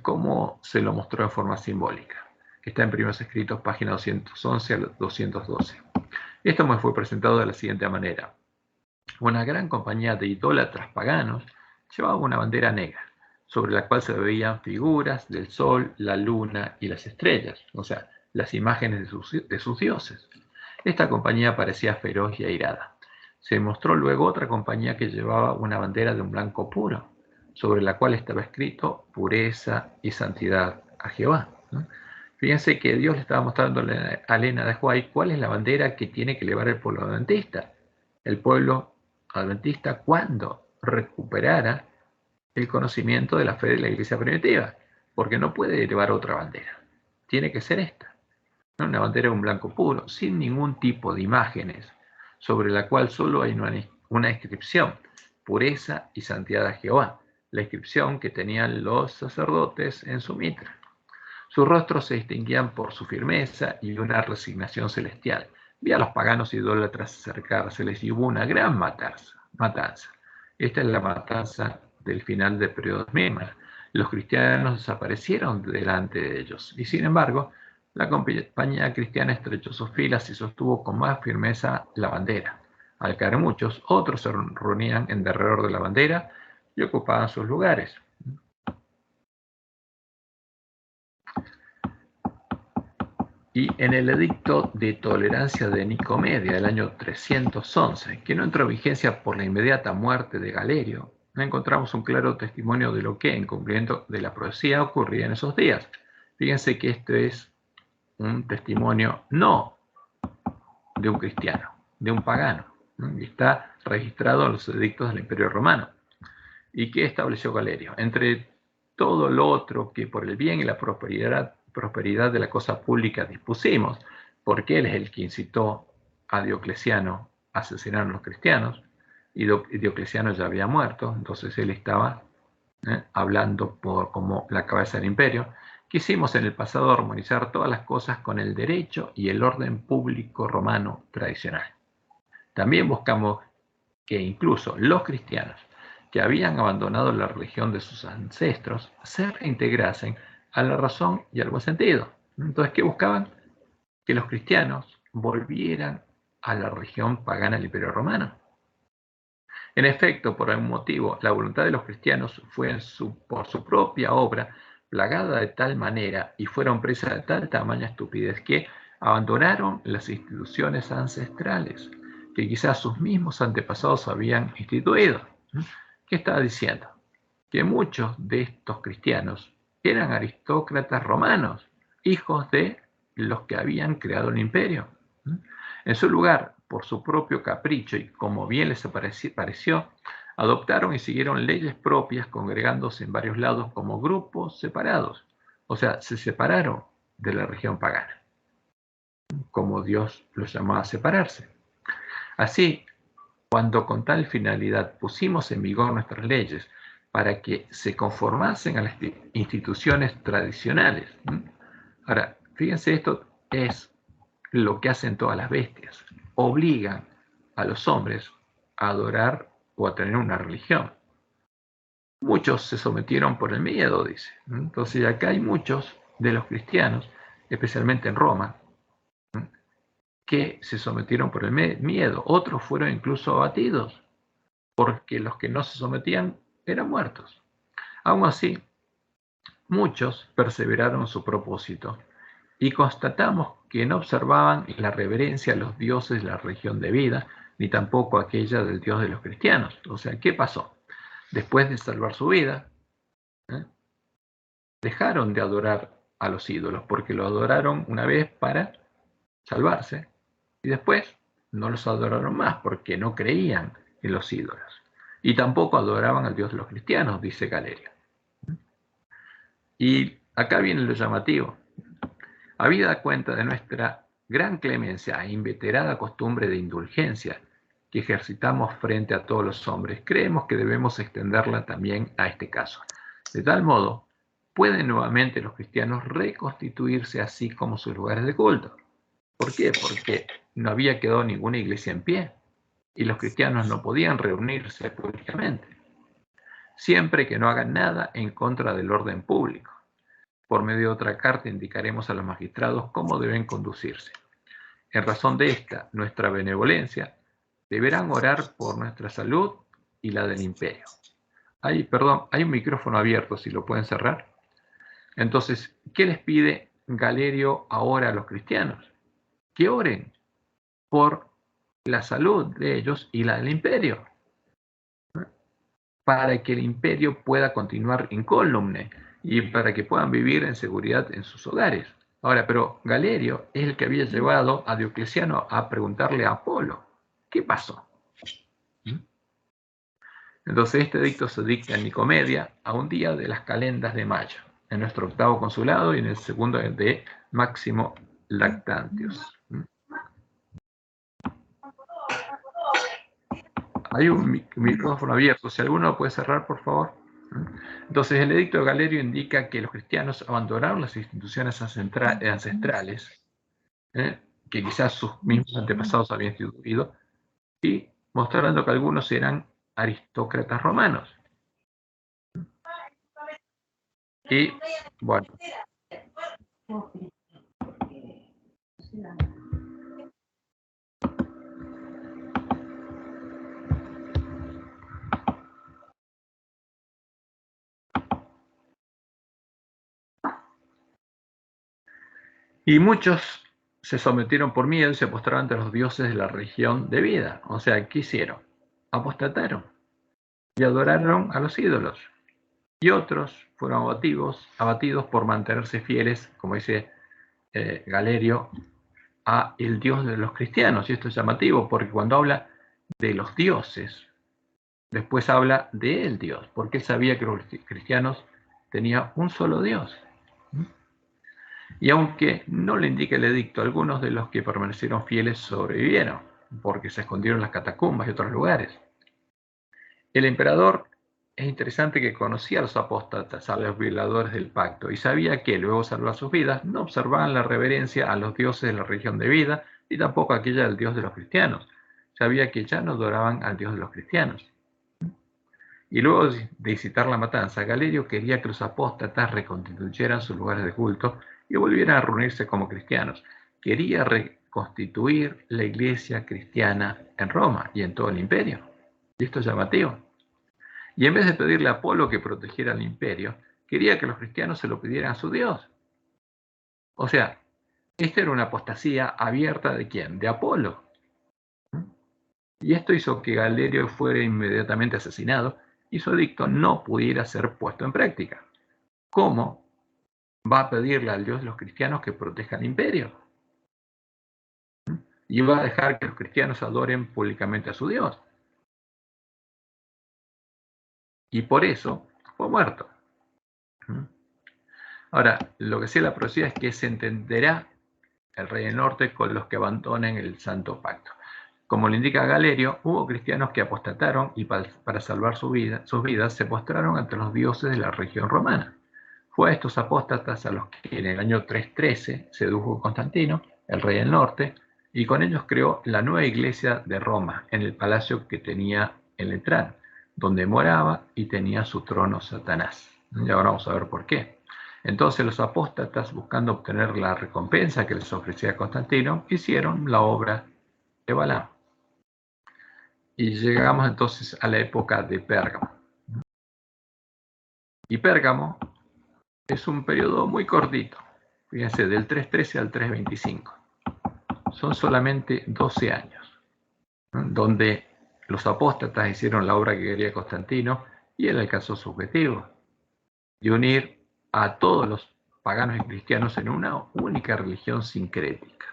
cómo se lo mostró en forma simbólica, que está en Primeros Escritos, página 211 al 212. Esto me fue presentado de la siguiente manera. Una gran compañía de idólatras paganos llevaba una bandera negra, sobre la cual se veían figuras del sol, la luna y las estrellas, o sea, las imágenes de sus dioses. Esta compañía parecía feroz y airada. Se mostró luego otra compañía que llevaba una bandera de un blanco puro, sobre la cual estaba escrito pureza y santidad a Jehová. Fíjense que Dios le estaba mostrando a Elena de Joai cuál es la bandera que tiene que llevar el pueblo adventista. El pueblo adventista cuando recuperara el conocimiento de la fe de la iglesia primitiva, porque no puede llevar otra bandera. Tiene que ser esta. ¿no? Una bandera de un blanco puro, sin ningún tipo de imágenes, sobre la cual solo hay una inscripción: pureza y santidad a Jehová, la inscripción que tenían los sacerdotes en su mitra. Sus rostros se distinguían por su firmeza y una resignación celestial. Vi a los paganos idólatras acercárseles y hubo una gran matanza. Esta es la matanza del final del periodo de Mema. Los cristianos desaparecieron delante de ellos y, sin embargo, la compañía cristiana estrechó sus filas y sostuvo con más firmeza la bandera. Al caer muchos, otros se reunían en derredor de la bandera y ocupaban sus lugares. Y en el edicto de tolerancia de Nicomedia del año 311, que no entró en vigencia por la inmediata muerte de Galerio, encontramos un claro testimonio de lo que, en cumplimiento de la profecía, ocurría en esos días. Fíjense que este es un testimonio no de un cristiano, de un pagano, ¿no? Y está registrado en los edictos del Imperio Romano. ¿Y qué estableció Galerio? Entre todo lo otro que por el bien y la prosperidad de la cosa pública dispusimos, porque él es el que incitó a Diocleciano a asesinar a los cristianos, y Diocleciano ya había muerto, entonces él estaba hablando como la cabeza del imperio. Quisimos en el pasado armonizar todas las cosas con el derecho y el orden público romano tradicional. También buscamos que incluso los cristianos que habían abandonado la religión de sus ancestros se reintegrasen a la razón y al buen sentido. Entonces, ¿qué buscaban? Que los cristianos volvieran a la religión pagana del Imperio Romano. En efecto, por algún motivo, la voluntad de los cristianos fue por su propia obra plagada de tal manera y fueron presa de tal tamaña estupidez que abandonaron las instituciones ancestrales que quizás sus mismos antepasados habían instituido. ¿Qué estaba diciendo? Que muchos de estos cristianos eran aristócratas romanos, hijos de los que habían creado el imperio. En su lugar, por su propio capricho y como bien les pareció, adoptaron y siguieron leyes propias, congregándose en varios lados como grupos separados. O sea, se separaron de la región pagana, como Dios los llamó a separarse. Así, cuando con tal finalidad pusimos en vigor nuestras leyes para que se conformasen a las instituciones tradicionales. Ahora, fíjense, esto es lo que hacen todas las bestias. Obligan a los hombres a adorar o a tener una religión. Muchos se sometieron por el miedo, dice. Entonces acá hay muchos de los cristianos, especialmente en Roma, que se sometieron por el miedo. Otros fueron incluso abatidos, porque los que no se sometían eran muertos. Aún así, muchos perseveraron en su propósito y constatamos que no observaban la reverencia a los dioses de la religión de vida, ni tampoco aquella del Dios de los cristianos. O sea, ¿qué pasó? Después de salvar su vida, dejaron de adorar a los ídolos, porque lo adoraron una vez para salvarse, y después no los adoraron más, porque no creían en los ídolos. Y tampoco adoraban al Dios de los cristianos, dice Galerio. Y acá viene lo llamativo. Habida cuenta de nuestra gran clemencia e inveterada costumbre de indulgencia que ejercitamos frente a todos los hombres, creemos que debemos extenderla también a este caso. De tal modo, pueden nuevamente los cristianos reconstituirse así como sus lugares de culto. ¿Por qué? Porque no había quedado ninguna iglesia en pie y los cristianos no podían reunirse públicamente, siempre que no hagan nada en contra del orden público. Por medio de otra carta indicaremos a los magistrados cómo deben conducirse. En razón de esta, nuestra benevolencia, deberán orar por nuestra salud y la del imperio. Hay un micrófono abierto, si lo pueden cerrar. Entonces, ¿qué les pide Galerio ahora a los cristianos? Que oren por la salud de ellos y la del imperio, para que el imperio pueda continuar incólume y para que puedan vivir en seguridad en sus hogares. Ahora, pero Galerio es el que había llevado a Diocleciano a preguntarle a Apolo, ¿qué pasó? Entonces este edicto se dicta en Nicomedia a un día de las calendas de mayo, en nuestro octavo consulado y en el segundo de Máximo lactantios. Hay un micrófono abierto, si alguno lo puede cerrar, por favor. Entonces, el edicto de Galerio indica que los cristianos abandonaron las instituciones ancestrales, que quizás sus mismos antepasados habían instituido, y mostrando que algunos eran aristócratas romanos. Y, bueno, y muchos se sometieron por miedo y se postraron ante los dioses de la religión de vida. O sea, ¿qué hicieron? Apostataron y adoraron a los ídolos. Y otros fueron abatidos por mantenerse fieles, como dice Galerio, a el Dios de los cristianos. Y esto es llamativo porque cuando habla de los dioses, después habla de el Dios, porque él sabía que los cristianos tenían un solo Dios. Y aunque no le indica el edicto, algunos de los que permanecieron fieles sobrevivieron, porque se escondieron en las catacumbas y otros lugares. El emperador es interesante que conocía a los apóstatas, a los violadores del pacto, y sabía que, luego de salvar sus vidas, no observaban la reverencia a los dioses de la religión de vida, y tampoco aquella del Dios de los cristianos. Sabía que ya no adoraban al Dios de los cristianos. Y luego de visitar la matanza, Galerio quería que los apóstatas reconstituyeran sus lugares de culto y volvieran a reunirse como cristianos. Quería reconstituir la iglesia cristiana en Roma y en todo el imperio. Y esto es llamativo. Y en vez de pedirle a Apolo que protegiera el imperio, quería que los cristianos se lo pidieran a su Dios. O sea, esta era una apostasía abierta ¿de quién? De Apolo. Y esto hizo que Galerio fuera inmediatamente asesinado y su edicto no pudiera ser puesto en práctica. ¿Cómo va a pedirle al Dios de los cristianos que proteja el imperio? Y va a dejar que los cristianos adoren públicamente a su Dios. Y por eso fue muerto. Ahora, lo que sí la profecía es que se entenderá el rey del norte con los que abandonen el santo pacto. Como le indica Galerio, hubo cristianos que apostataron y para salvar sus vidas se postraron ante los dioses de la región romana. Fue a estos apóstatas a los que en el año 313 sedujo Constantino, el rey del norte, y con ellos creó la nueva iglesia de Roma, en el palacio que tenía en Letrán, donde moraba y tenía su trono Satanás. Y ahora vamos a ver por qué. Entonces los apóstatas, buscando obtener la recompensa que les ofrecía Constantino, hicieron la obra de Balaam. Y llegamos entonces a la época de Pérgamo. Y Pérgamo es un periodo muy cortito, fíjense, del 313 al 325. Son solamente 12 años, ¿no? Donde los apóstatas hicieron la obra que quería Constantino y él alcanzó su objetivo, de unir a todos los paganos y cristianos en una única religión sincrética.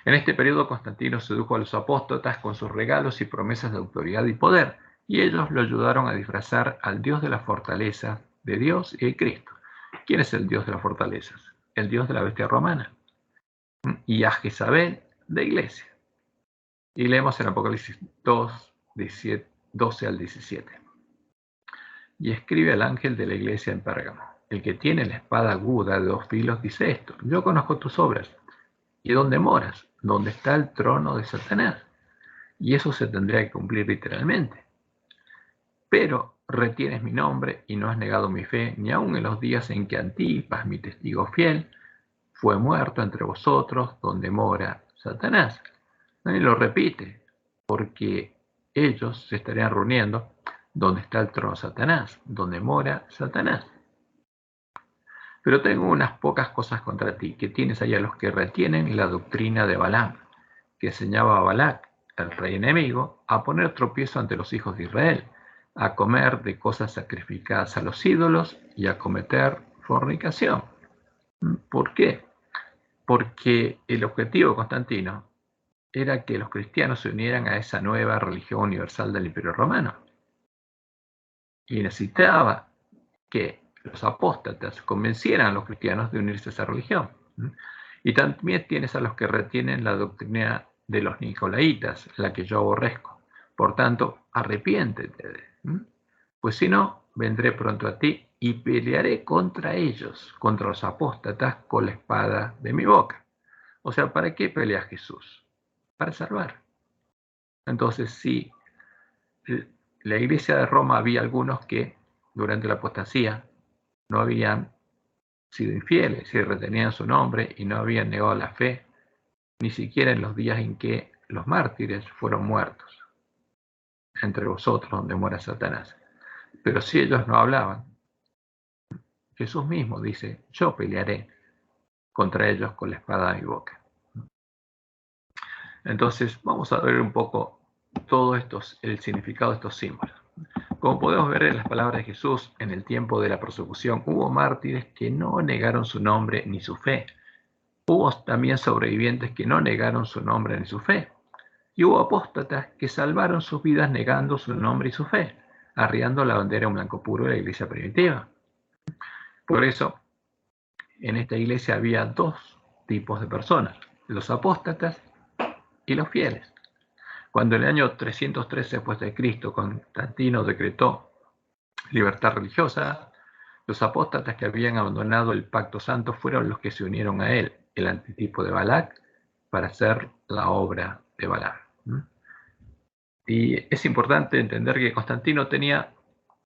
En este periodo Constantino sedujo a los apóstatas con sus regalos y promesas de autoridad y poder, y ellos lo ayudaron a disfrazar al Dios de la fortaleza, de Dios y de Cristo. ¿Quién es el Dios de las fortalezas? El Dios de la bestia romana. Y a Jezabel de iglesia. Y leemos en Apocalipsis 2, 12 al 17. Y escribe al ángel de la iglesia en Pérgamo: el que tiene la espada aguda de 2 filos dice esto: yo conozco tus obras y dónde moras, donde está el trono de Satanás. Y eso se tendría que cumplir literalmente. Pero retienes mi nombre y no has negado mi fe, ni aun en los días en que Antipas, mi testigo fiel, fue muerto entre vosotros, donde mora Satanás. Y lo repite, porque ellos se estarían reuniendo donde está el trono de Satanás, donde mora Satanás. Pero tengo unas pocas cosas contra ti, que tienes ahí a los que retienen la doctrina de Balaam, que enseñaba a Balac, el rey enemigo, a poner tropiezo ante los hijos de Israel, a comer de cosas sacrificadas a los ídolos y a cometer fornicación. ¿Por qué? Porque el objetivo de Constantino era que los cristianos se unieran a esa nueva religión universal del Imperio Romano. Y necesitaba que los apóstatas convencieran a los cristianos de unirse a esa religión. Y también tienes a los que retienen la doctrina de los nicolaitas, la que yo aborrezco. Por tanto, arrepiéntete. Pues si no, vendré pronto a ti y pelearé contra ellos, contra los apóstatas, con la espada de mi boca. O sea, ¿para qué pelea Jesús? Para salvar. Entonces, si la iglesia de Roma había algunos que durante la apostasía no habían sido infieles y retenían su nombre y no habían negado la fe, ni siquiera en los días en que los mártires fueron muertos, entre vosotros donde muera Satanás. Pero si ellos no hablaban, Jesús mismo dice, yo pelearé contra ellos con la espada de mi boca. Entonces, vamos a ver un poco todo el significado de estos símbolos. Como podemos ver en las palabras de Jesús, en el tiempo de la persecución hubo mártires que no negaron su nombre ni su fe. Hubo también sobrevivientes que no negaron su nombre ni su fe. Y hubo apóstatas que salvaron sus vidas negando su nombre y su fe, arriando la bandera en blanco puro de la iglesia primitiva. Por eso, en esta iglesia había dos tipos de personas, los apóstatas y los fieles. Cuando en el año 313 a.C. Constantino decretó libertad religiosa, los apóstatas que habían abandonado el pacto santo fueron los que se unieron a él, el antitipo de Balac, para hacer la obra de Balaam. Y es importante entender que Constantino tenía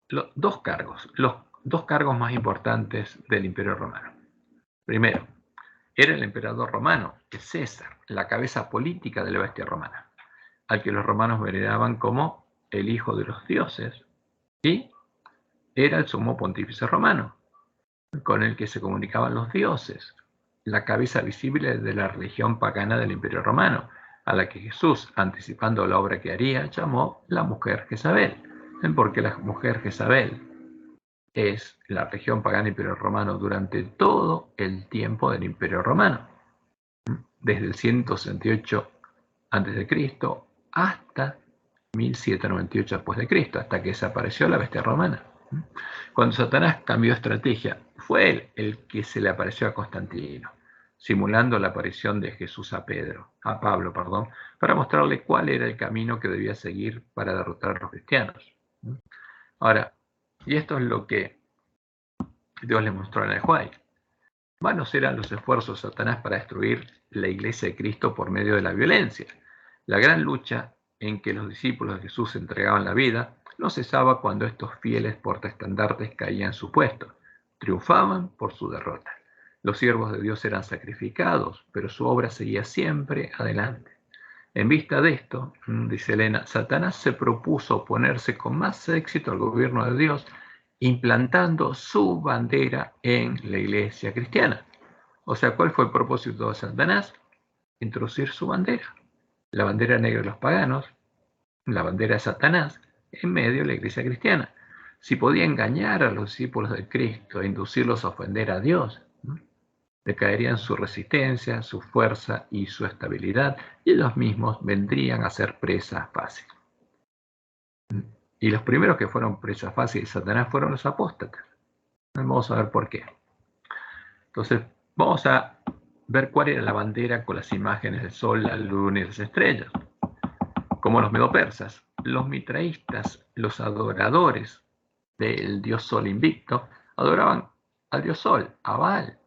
los dos cargos más importantes del Imperio Romano. Primero, era el emperador romano, el César, la cabeza política de la bestia romana, al que los romanos veneraban como el hijo de los dioses, y era el sumo pontífice romano, con el que se comunicaban los dioses, la cabeza visible de la religión pagana del Imperio Romano, a la que Jesús, anticipando la obra que haría, llamó la mujer Jezabel, porque la mujer Jezabel es la religión pagana del Imperio Romano durante todo el tiempo del Imperio Romano, desde el 168 a.C. hasta 1798 a.C., hasta que desapareció la bestia romana. Cuando Satanás cambió de estrategia, fue él el que se le apareció a Constantino, simulando la aparición de Jesús a Pablo, para mostrarle cuál era el camino que debía seguir para derrotar a los cristianos. Ahora, y esto es lo que Dios le mostró en el Juay. Vanos eran los esfuerzos de Satanás para destruir la iglesia de Cristo por medio de la violencia. La gran lucha en que los discípulos de Jesús entregaban la vida no cesaba cuando estos fieles portaestandartes caían en su puesto. Triunfaban por su derrota. Los siervos de Dios eran sacrificados, pero su obra seguía siempre adelante. En vista de esto, dice Elena, Satanás se propuso oponerse con más éxito al gobierno de Dios, implantando su bandera en la iglesia cristiana. O sea, ¿cuál fue el propósito de Satanás? Introducir su bandera. La bandera negra de los paganos, la bandera de Satanás, en medio de la iglesia cristiana. Si podía engañar a los discípulos de Cristo e inducirlos a ofender a Dios, decaerían su resistencia, su fuerza y su estabilidad, y ellos mismos vendrían a ser presas fáciles. Y los primeros que fueron presas fáciles de Satanás fueron los apóstatas. Vamos a ver por qué. Entonces, vamos a ver cuál era la bandera con las imágenes del sol, la luna y las estrellas. Como los medopersas, los mitraístas, los adoradores del dios sol invicto, adoraban al dios sol, a Baal,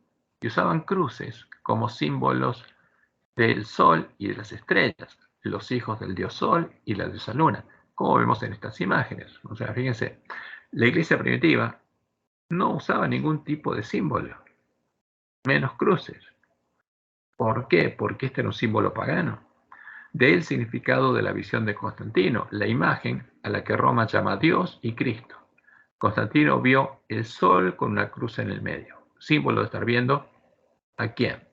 y usaban cruces como símbolos del sol y de las estrellas, los hijos del dios sol y la diosa luna, como vemos en estas imágenes. O sea, fíjense, la iglesia primitiva no usaba ningún tipo de símbolo, menos cruces. ¿Por qué? Porque este era un símbolo pagano. De ahí el significado de la visión de Constantino, la imagen a la que Roma llama Dios y Cristo. Constantino vio el sol con una cruz en el medio, símbolo de estar viendo ¿a quién?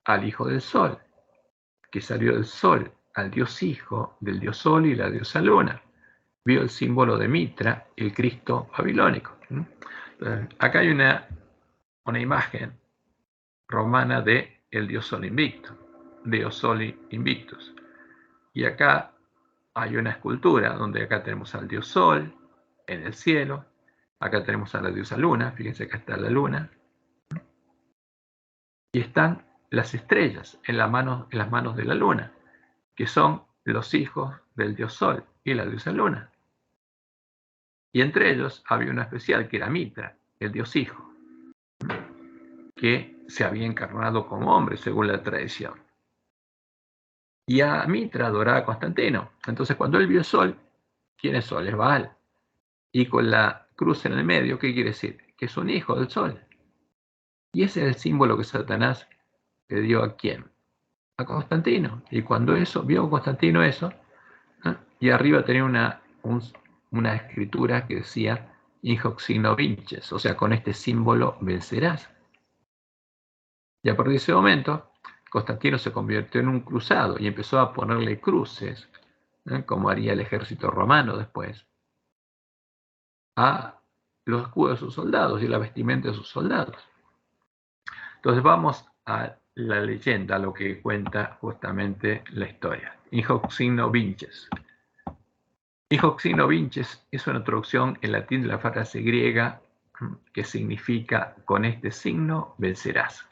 Al hijo del sol, que salió del sol, al dios hijo del dios sol y la diosa luna. Vio el símbolo de Mitra, el Cristo babilónico. Acá hay una imagen romana de el dios sol invicto, Deus Soli Invictus. Y acá hay una escultura donde acá tenemos al dios sol en el cielo, acá tenemos a la diosa luna, fíjense que está la luna, y están las estrellas en las manos de la luna, que son los hijos del dios Sol y la diosa Luna. Y entre ellos había una especial que era Mitra, el dios Hijo, que se había encarnado como hombre según la tradición. Y a Mitra adoraba a Constantino. Entonces cuando él vio el Sol, ¿quién es Sol? Es Baal. Y con la cruz en el medio, ¿qué quiere decir? Que es un hijo del Sol. Y ese es el símbolo que Satanás le dio a quién? A Constantino. Y cuando vio Constantino eso, y arriba tenía una escritura que decía in hoc signo vinces, o sea, con este símbolo vencerás. Y a partir de ese momento, Constantino se convirtió en un cruzado y empezó a ponerle cruces, como haría el ejército romano después, a los escudos de sus soldados y la vestimenta de sus soldados. Entonces vamos a la leyenda, lo que cuenta justamente la historia. In hoc signo vinces. In hoc signo vinces es una traducción en latín de la frase griega que significa con este signo vencerás.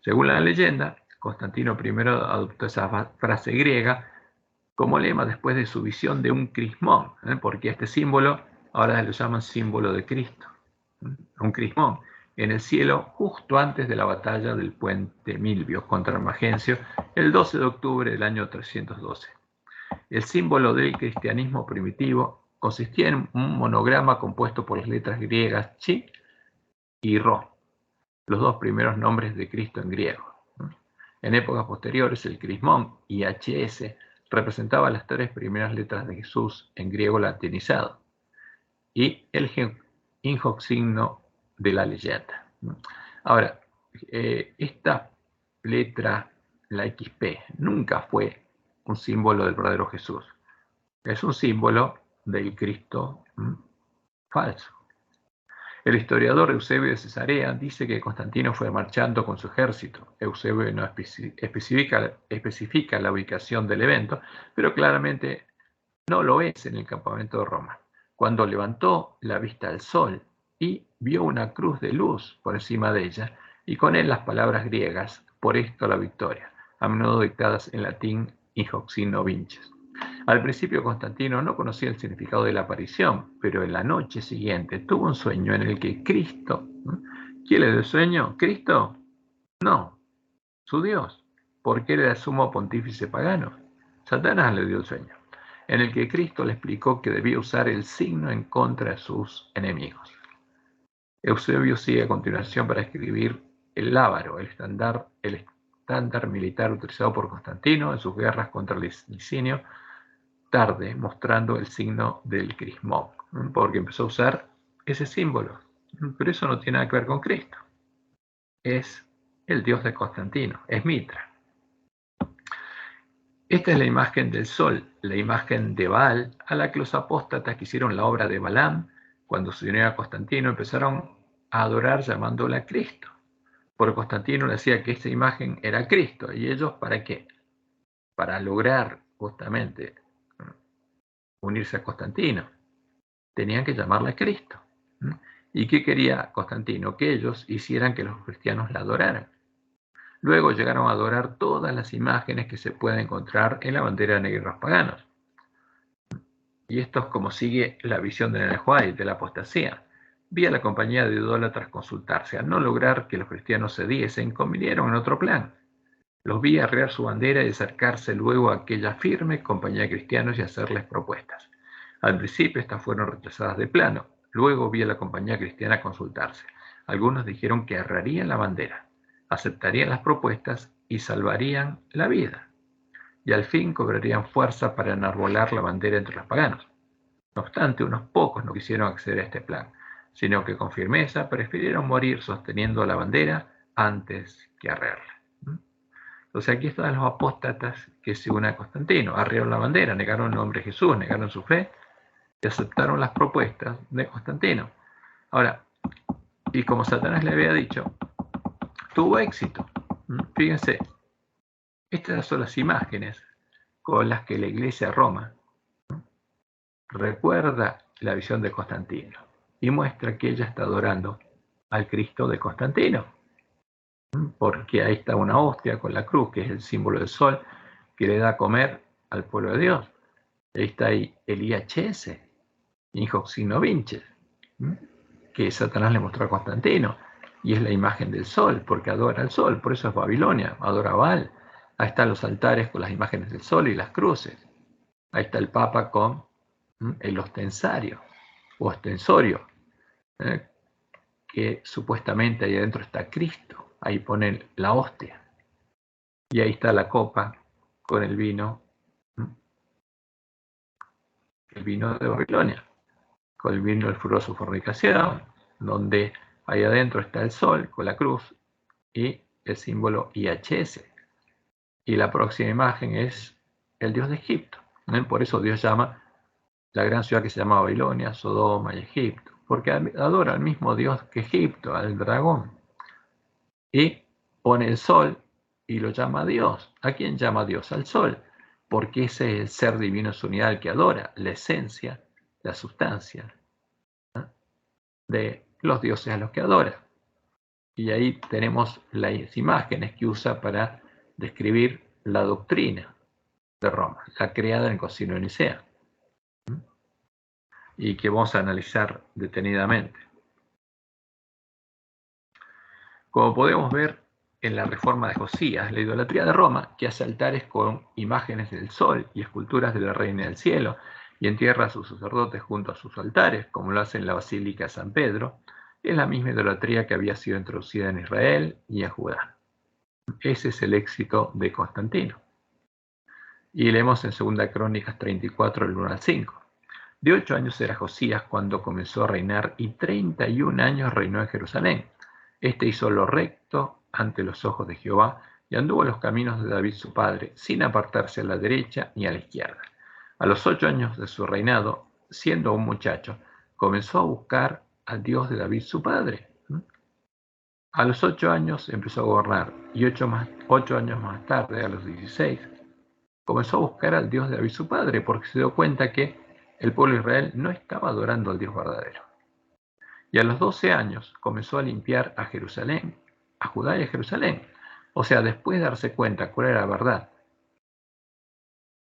Según la leyenda, Constantino I adoptó esa frase griega como lema después de su visión de un crismón, porque este símbolo ahora lo llaman símbolo de Cristo, un crismón, en el cielo justo antes de la batalla del puente Milvio contra Magencio, el 12 de octubre del año 312. El símbolo del cristianismo primitivo consistía en un monograma compuesto por las letras griegas Chi y Rho, los dos primeros nombres de Cristo en griego. En épocas posteriores, el crismón y HS representaba las tres primeras letras de Jesús en griego latinizado y el in hoc signo de la leyenda. Ahora, esta letra, la XP, nunca fue un símbolo del verdadero Jesús. Es un símbolo del Cristo falso. El historiador Eusebio de Cesarea dice que Constantino fue marchando con su ejército. Eusebio no especifica la ubicación del evento, pero claramente no lo es en el campamento de Roma. Cuando levantó la vista al sol y vio una cruz de luz por encima de ella, y con él las palabras griegas, por esto la victoria, a menudo dictadas en latín in hoc signo vinces. Al principio Constantino no conocía el significado de la aparición, pero en la noche siguiente tuvo un sueño en el que Cristo, ¿quién le dio el sueño? ¿Cristo? No, su Dios, porque era el sumo pontífice pagano. Satanás le dio el sueño, en el que Cristo le explicó que debía usar el signo en contra de sus enemigos. Eusebio sigue a continuación para escribir el lábaro, el estándar militar utilizado por Constantino en sus guerras contra el Licinio, tarde, mostrando el signo del crismón, porque empezó a usar ese símbolo. Pero eso no tiene nada que ver con Cristo. Es el dios de Constantino, es Mitra. Esta es la imagen del sol, la imagen de Baal, a la que los apóstatas que hicieron la obra de Balaam, cuando se unieron a Constantino, empezaron a adorar llamándola Cristo. Porque Constantino decía que esta imagen era Cristo. ¿Y ellos para qué? Para lograr justamente unirse a Constantino. Tenían que llamarla Cristo. ¿Y qué quería Constantino? Que ellos hicieran que los cristianos la adoraran. Luego llegaron a adorar todas las imágenes que se pueden encontrar en la bandera negra de los paganos. Y esto es como sigue la visión de Nene White de la apostasía. Vi a la compañía de idólatras consultarse. Al no lograr que los cristianos cediesen, convinieron en otro plan. Los vi arrear su bandera y acercarse luego a aquella firme compañía de cristianos y hacerles propuestas. Al principio estas fueron rechazadas de plano. Luego vi a la compañía cristiana consultarse. Algunos dijeron que agarrarían la bandera, aceptarían las propuestas y salvarían la vida. Y al fin cobrarían fuerza para enarbolar la bandera entre los paganos. No obstante, unos pocos no quisieron acceder a este plan, sino que con firmeza prefirieron morir sosteniendo la bandera antes que arrearla. Entonces aquí están los apóstatas que se unen a Constantino, arriaron la bandera, negaron el nombre de Jesús, negaron su fe y aceptaron las propuestas de Constantino. Ahora, y como Satanás le había dicho, tuvo éxito. Fíjense, estas son las imágenes con las que la iglesia de Roma recuerda la visión de Constantino y muestra que ella está adorando al Cristo de Constantino. porque ahí está una hostia con la cruz, que es el símbolo del sol, que le da a comer al pueblo de Dios. Ahí está el IHS, Hijo Signo Vinches, que Satanás le mostró a Constantino, y es la imagen del sol, porque adora al sol, por eso es Babilonia, adora a Baal. Ahí están los altares con las imágenes del sol y las cruces. Ahí está el Papa con el ostensario, o ostensorio, que supuestamente ahí adentro está Cristo. Ahí ponen la hostia. Y ahí está la copa con el vino de Babilonia, con el vino del furor de su fornicación, donde ahí adentro está el sol con la cruz y el símbolo IHS. Y la próxima imagen es el dios de Egipto. Por eso Dios llama la gran ciudad que se llama Babilonia, Sodoma y Egipto, porque adora al mismo Dios que Egipto, al dragón. Y pone el sol y lo llama Dios. ¿A quién llama Dios? Al sol, porque ese es el ser divino, es unidad al que adora, la esencia, la sustancia de los dioses a los que adora. Y ahí tenemos las imágenes que usa para describir la doctrina de Roma, la creada en el Concilio de Nicea, y que vamos a analizar detenidamente. Como podemos ver en la reforma de Josías, la idolatría de Roma, que hace altares con imágenes del sol y esculturas de la Reina del Cielo, y entierra a sus sacerdotes junto a sus altares, como lo hace en la Basílica de San Pedro, es la misma idolatría que había sido introducida en Israel y en Judá. Ese es el éxito de Constantino. Y leemos en 2 Crónicas 34, el 1 al 5. De 8 años era Josías cuando comenzó a reinar, y 31 años reinó en Jerusalén. Este hizo lo recto ante los ojos de Jehová, y anduvo en los caminos de David su padre, sin apartarse a la derecha ni a la izquierda. A los 8 años de su reinado, siendo un muchacho, comenzó a buscar al Dios de David su padre. A los 8 años empezó a gobernar, y 8 años más tarde, a los 16, comenzó a buscar al Dios de David su padre, porque se dio cuenta que el pueblo de Israel no estaba adorando al Dios verdadero. Y a los 12 años comenzó a limpiar a Jerusalén, a Judá y a Jerusalén. O sea, después de darse cuenta cuál era la verdad,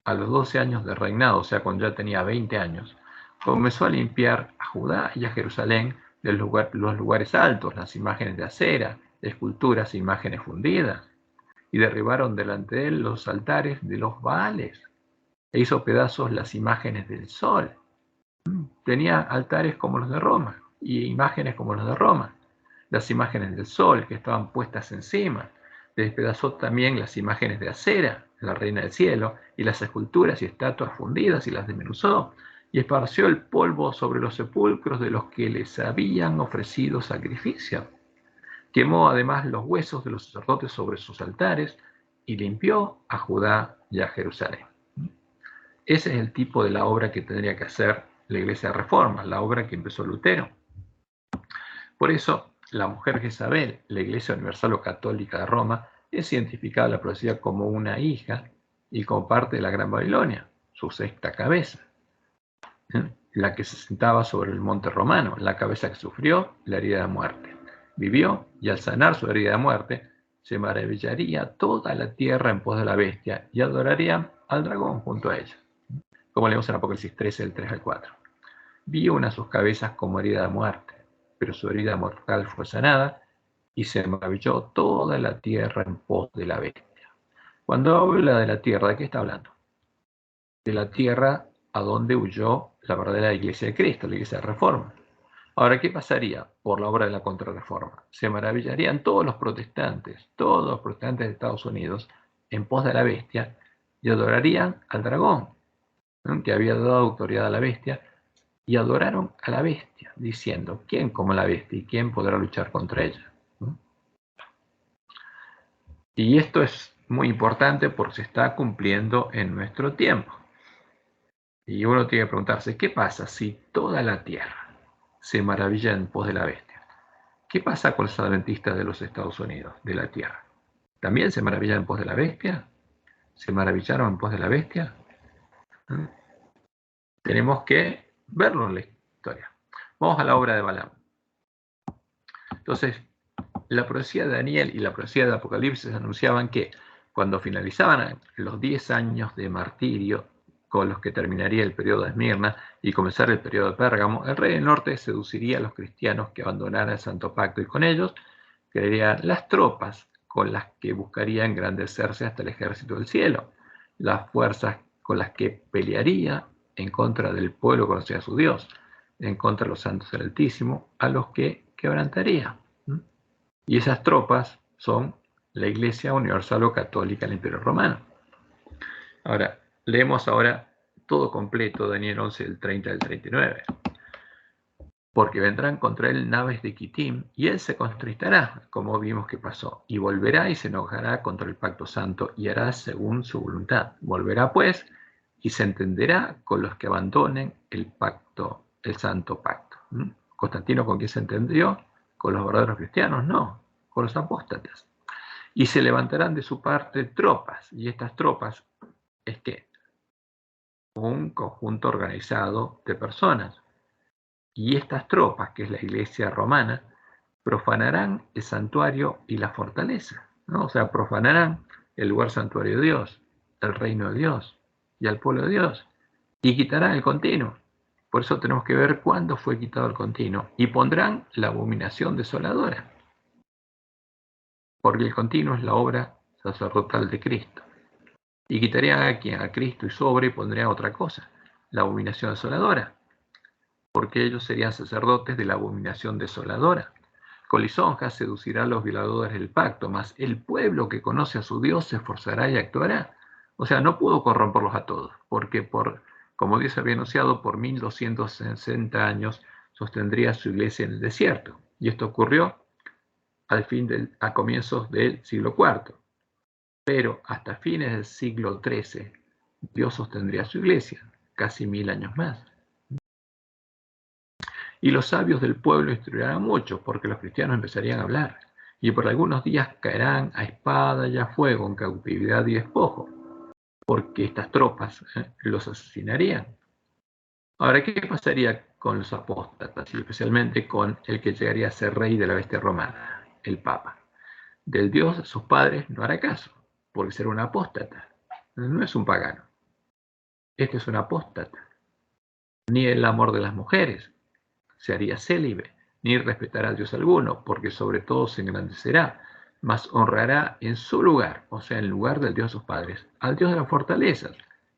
a los 12 años de reinado, o sea, cuando ya tenía 20 años, comenzó a limpiar a Judá y a Jerusalén de los lugares altos, las imágenes de acera, esculturas e imágenes fundidas, y derribaron delante de él los altares de los Baales, e hizo pedazos las imágenes del sol. Tenía altares como los de Roma y imágenes como los de Roma. Las imágenes del sol que estaban puestas encima. Despedazó también las imágenes de acera, la Reina del Cielo, y las esculturas y estatuas fundidas, y las desmenuzó, y esparció el polvo sobre los sepulcros de los que les habían ofrecido sacrificio. Quemó además los huesos de los sacerdotes sobre sus altares, y limpió a Judá y a Jerusalén. Ese es el tipo de la obra que tendría que hacer la Iglesia de Reforma, la obra que empezó Lutero. Por eso, la mujer Jezabel, la Iglesia Universal o Católica de Roma, es identificada en la profecía como una hija y como parte de la Gran Babilonia, su sexta cabeza, la que se sentaba sobre el monte romano, la cabeza que sufrió la herida de muerte. Vivió, y al sanar su herida de muerte, se maravillaría toda la tierra en pos de la bestia, y adoraría al dragón junto a ella, como leemos en Apocalipsis 13, del 3 al 4. Vio una de sus cabezas como herida de muerte, pero su herida mortal fue sanada, y se maravilló toda la tierra en pos de la bestia. Cuando habla de la tierra, ¿de qué está hablando? De la tierra a donde huyó la verdadera Iglesia de Cristo, la Iglesia de Reforma. Ahora, ¿qué pasaría por la obra de la Contrarreforma? Se maravillarían todos los protestantes de Estados Unidos, en pos de la bestia, y adorarían al dragón, que había dado autoridad a la bestia, y adoraron a la bestia, diciendo, ¿quién como la bestia y quién podrá luchar contra ella? Y esto es muy importante porque se está cumpliendo en nuestro tiempo. Y uno tiene que preguntarse, ¿qué pasa si toda la tierra se maravilla en pos de la bestia? ¿Qué pasa con los adventistas de los Estados Unidos, de la tierra? ¿También se maravillan en pos de la bestia? ¿Se maravillaron en pos de la bestia? Tenemos que verlo en la historia. Vamos a la obra de Balaam. Entonces, la profecía de Daniel y la profecía de Apocalipsis anunciaban que cuando finalizaban los 10 años de martirio, con los que terminaría el periodo de Esmirna y comenzara el periodo de Pérgamo, el rey del norte seduciría a los cristianos que abandonaran el Santo Pacto y con ellos crearían las tropas con las que buscaría engrandecerse hasta el ejército del cielo, las fuerzas con las que pelearía en contra del pueblo que conocía a su Dios, en contra de los santos del Altísimo, a los que quebrantaría. Y esas tropas son la Iglesia Universal o Católica del Imperio Romano. Ahora, leemos ahora todo completo, Daniel 11, del 30 al 39. Porque vendrán contra él naves de Quitim, y él se contristará, como vimos que pasó, y volverá y se enojará contra el pacto santo, y hará según su voluntad. Volverá pues, y se entenderá con los que abandonen el pacto, el santo pacto. Constantino, ¿con quién se entendió? ¿Con los verdaderos cristianos? No, con los apóstatas. Y se levantarán de su parte tropas, y estas tropas es que un conjunto organizado de personas. Y estas tropas, que es la Iglesia romana, profanarán el santuario y la fortaleza, ¿no? O sea, profanarán el lugar santuario de Dios, el reino de Dios y al pueblo de Dios, y quitarán el continuo. Por eso tenemos que ver cuándo fue quitado el continuo, y pondrán la abominación desoladora, porque el continuo es la obra sacerdotal de Cristo. Y quitarían a quien, a Cristo y su obra, y pondrían otra cosa, la abominación desoladora, porque ellos serían sacerdotes de la abominación desoladora. Con lisonjas seducirá a los violadores del pacto, mas el pueblo que conoce a su Dios se esforzará y actuará. O sea, no pudo corromperlos a todos, porque como Dios había anunciado, por 1260 años sostendría su iglesia en el desierto. Y esto ocurrió a comienzos del siglo IV. Pero hasta fines del siglo XIII, Dios sostendría su iglesia, casi 1000 años más. Y los sabios del pueblo instruirán a muchos, porque los cristianos empezarían a hablar, y por algunos días caerán a espada y a fuego, en cautividad y despojo, porque estas tropas los asesinarían. Ahora, ¿qué pasaría con los apóstatas, y especialmente con el que llegaría a ser rey de la bestia romana, el Papa? Del Dios de sus padres no hará caso, porque será un apóstata, no es un pagano. Este es un apóstata. Ni el amor de las mujeres, se haría célibe, ni respetará a Dios alguno, porque sobre todo se engrandecerá, mas honrará en su lugar, o sea, en lugar del Dios de sus padres, al Dios de las fortalezas,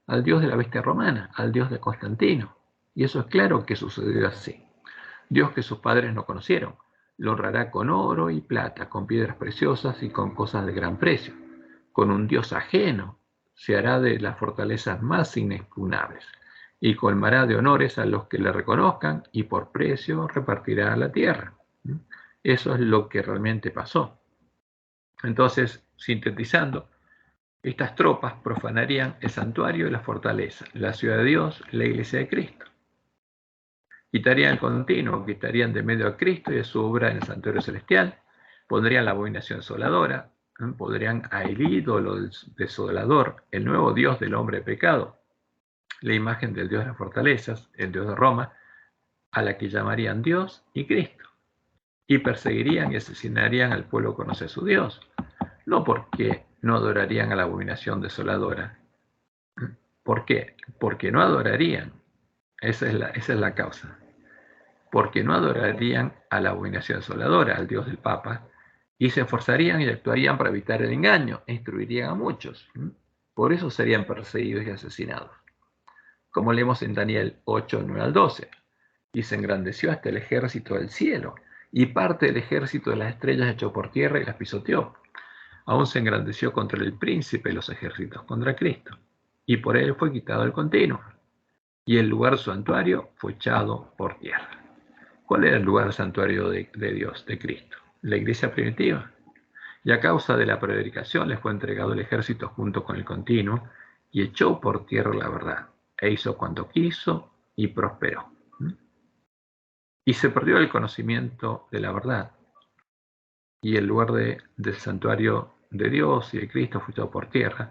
al Dios de la bestia romana, al Dios de Constantino. Y eso es claro que sucedió así. Dios que sus padres no conocieron, lo honrará con oro y plata, con piedras preciosas y con cosas de gran precio. Con un Dios ajeno se hará de las fortalezas más inexpugnables, y colmará de honores a los que le reconozcan, y por precio repartirá la tierra. Eso es lo que realmente pasó. Entonces, sintetizando, estas tropas profanarían el santuario y la fortaleza, la ciudad de Dios, la iglesia de Cristo. Quitarían el continuo, quitarían de medio a Cristo y a su obra en el santuario celestial, pondrían la abominación desoladora, pondrían a el ídolo desolador, el nuevo Dios del hombre de pecado, la imagen del Dios de las fortalezas, el Dios de Roma, a la que llamarían Dios y Cristo, y perseguirían y asesinarían al pueblo que conoce a su Dios, no porque no adorarían a la abominación desoladora. ¿Por qué? Porque no adorarían, esa es la causa, porque no adorarían a la abominación desoladora, al Dios del Papa, y se esforzarían y actuarían para evitar el engaño, e instruirían a muchos. Por eso serían perseguidos y asesinados. Como leemos en Daniel 8, 9 al 12. Y se engrandeció hasta el ejército del cielo, y parte del ejército de las estrellas echó por tierra y las pisoteó. Aún se engrandeció contra el príncipe de los ejércitos, contra Cristo, y por él fue quitado el continuo, y el lugar santuario fue echado por tierra. ¿Cuál era el lugar santuario de Dios, de Cristo? La iglesia primitiva. Y a causa de la predicación les fue entregado el ejército junto con el continuo, y echó por tierra la verdad, e hizo cuanto quiso, y prosperó. Y se perdió el conocimiento de la verdad, y el lugar del santuario de Dios y de Cristo fue echado por tierra,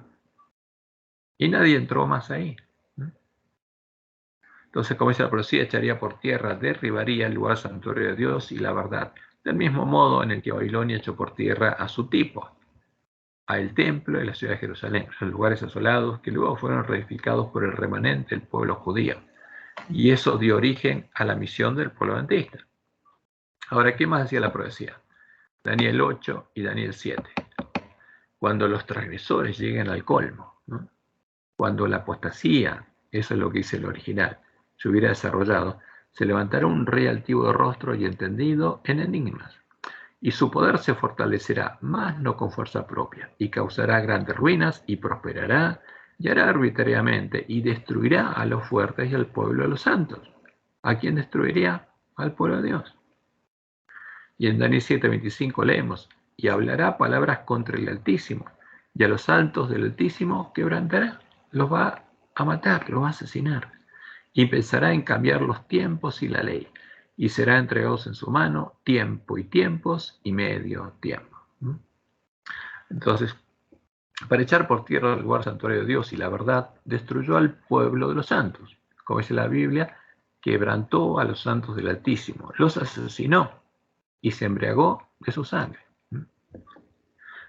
y nadie entró más ahí. Entonces, como dice la profecía, echaría por tierra, derribaría el lugar santuario de Dios y la verdad, del mismo modo en el que Babilonia echó por tierra a su tipo, a el templo y la ciudad de Jerusalén, los lugares asolados que luego fueron reedificados por el remanente del pueblo judío. Y eso dio origen a la misión del pueblo adventista. Ahora, ¿qué más decía la profecía? Daniel 8 y Daniel 7. Cuando los transgresores lleguen al colmo, ¿no? Cuando la apostasía, eso es lo que dice el original, se hubiera desarrollado, se levantará un rey altivo de rostro y entendido en enigmas, y su poder se fortalecerá, mas no con fuerza propia, y causará grandes ruinas, y prosperará, y hará arbitrariamente, y destruirá a los fuertes y al pueblo de los santos. ¿A quién destruiría? Al pueblo de Dios. Y en Daniel 7:25 leemos, y hablará palabras contra el Altísimo, y a los altos del Altísimo quebrantará, los va a matar, los va a asesinar, y pensará en cambiar los tiempos y la ley, y será entregados en su mano tiempo y tiempos y medio tiempo. Entonces, para echar por tierra el lugar santuario de Dios y la verdad, destruyó al pueblo de los santos. Como dice la Biblia, quebrantó a los santos del Altísimo, los asesinó y se embriagó de su sangre.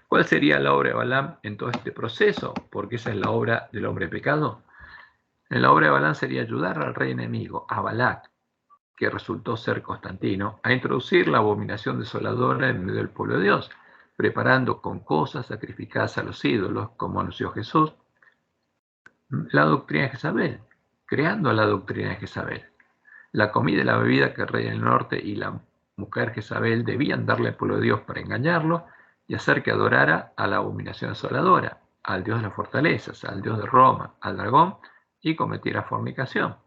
¿Cuál sería la obra de Balaam en todo este proceso? Porque esa es la obra del hombre pecado. En la obra de Balaam sería ayudar al rey enemigo, a Balac, que resultó ser Constantino, a introducir la abominación desoladora en medio del pueblo de Dios, preparando con cosas sacrificadas a los ídolos, como anunció Jesús, la doctrina de Jezabel, creando la doctrina de Jezabel. La comida y la bebida que el rey del norte y la mujer Jezabel debían darle al pueblo de Dios para engañarlo y hacer que adorara a la abominación desoladora, al dios de las fortalezas, al dios de Roma, al dragón, y cometiera fornicación.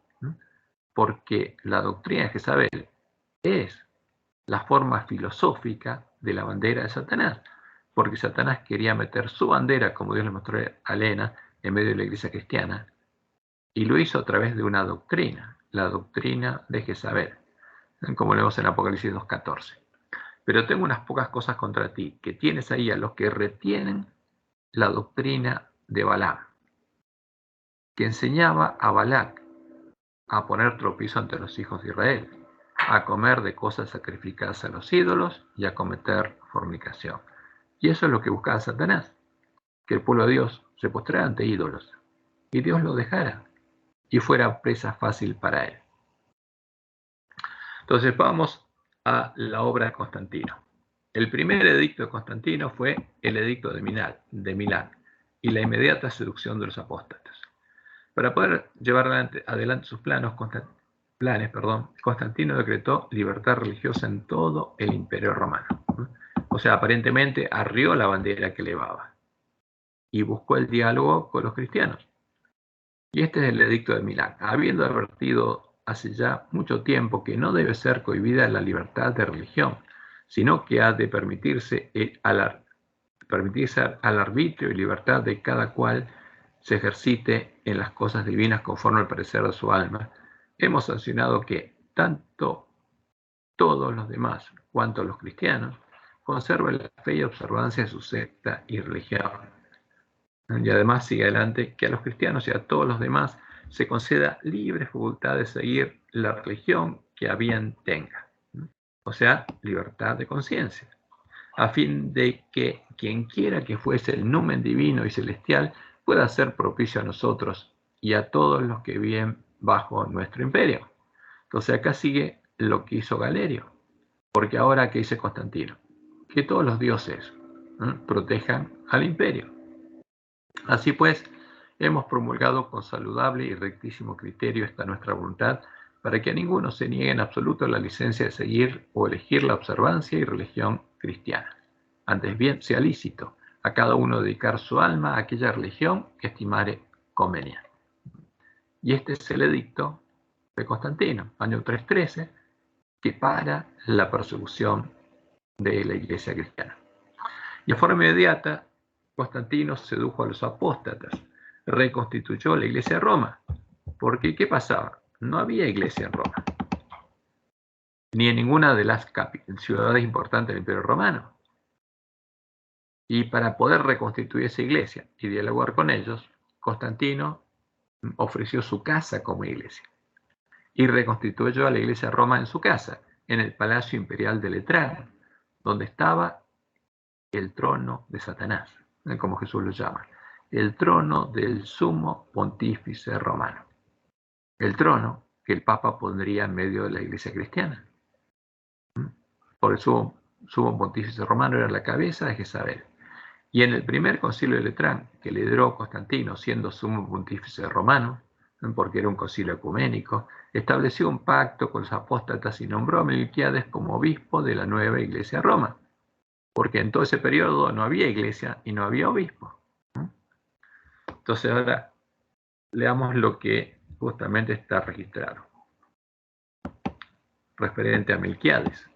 Porque la doctrina de Jezabel es la forma filosófica de la bandera de Satanás, porque Satanás quería meter su bandera, como Dios le mostró a Elena, en medio de la iglesia cristiana, y lo hizo a través de una doctrina, la doctrina de Jezabel, como leemos en Apocalipsis 2:14. Pero tengo unas pocas cosas contra ti, que tienes ahí a los que retienen la doctrina de Balaam, que enseñaba a Balac a poner tropiezo ante los hijos de Israel, a comer de cosas sacrificadas a los ídolos y a cometer fornicación. Y eso es lo que buscaba Satanás, que el pueblo de Dios se postrara ante ídolos y Dios lo dejara y fuera presa fácil para él. Entonces vamos a la obra de Constantino. El primer edicto de Constantino fue el edicto de Milán y la inmediata seducción de los apóstatas. Para poder llevar adelante sus Constantino decretó libertad religiosa en todo el Imperio Romano. O sea, aparentemente arrió la bandera que elevaba y buscó el diálogo con los cristianos. Y este es el edicto de Milán, habiendo advertido hace ya mucho tiempo que no debe ser cohibida la libertad de religión, sino que ha de permitirse al arbitrio y libertad de cada cual se ejercite en las cosas divinas conforme al parecer de su alma. Hemos sancionado que tanto todos los demás cuanto los cristianos conserven la fe y observancia de su secta y religión. Y además sigue adelante que a los cristianos y a todos los demás se conceda libre facultad de seguir la religión que a bien tenga. O sea, libertad de conciencia, a fin de que quien quiera que fuese el numen divino y celestial pueda ser propicio a nosotros y a todos los que viven bajo nuestro imperio. Entonces acá sigue lo que hizo Galerio, porque ahora que dice Constantino, que todos los dioses protejan al imperio. Así pues, hemos promulgado con saludable y rectísimo criterio esta nuestra voluntad para que a ninguno se niegue en absoluto la licencia de seguir o elegir la observancia y religión cristiana. Antes bien, sea lícito a cada uno dedicar su alma a aquella religión que estimare conveniente. Y este es el edicto de Constantino, año 313, que para la persecución de la iglesia cristiana. Y de forma inmediata, Constantino sedujo a los apóstatas, reconstituyó la iglesia de Roma. Porque, ¿qué pasaba? No había iglesia en Roma, ni en ninguna de las ciudades importantes del Imperio Romano. Y para poder reconstituir esa iglesia y dialogar con ellos, Constantino ofreció su casa como iglesia y reconstituyó a la iglesia de Roma en su casa, en el Palacio Imperial de Letrán, donde estaba el trono de Satanás, como Jesús lo llama, el trono del sumo pontífice romano, el trono que el Papa pondría en medio de la Iglesia cristiana. Por el sumo pontífice romano era la cabeza de Jezabel. Y en el primer concilio de Letrán, que lideró Constantino siendo sumo pontífice romano, porque era un concilio ecuménico, estableció un pacto con los apóstatas y nombró a Melquiades como obispo de la nueva iglesia de Roma, porque en todo ese periodo no había iglesia y no había obispo. Entonces ahora leamos lo que justamente está registrado referente a Melquiades.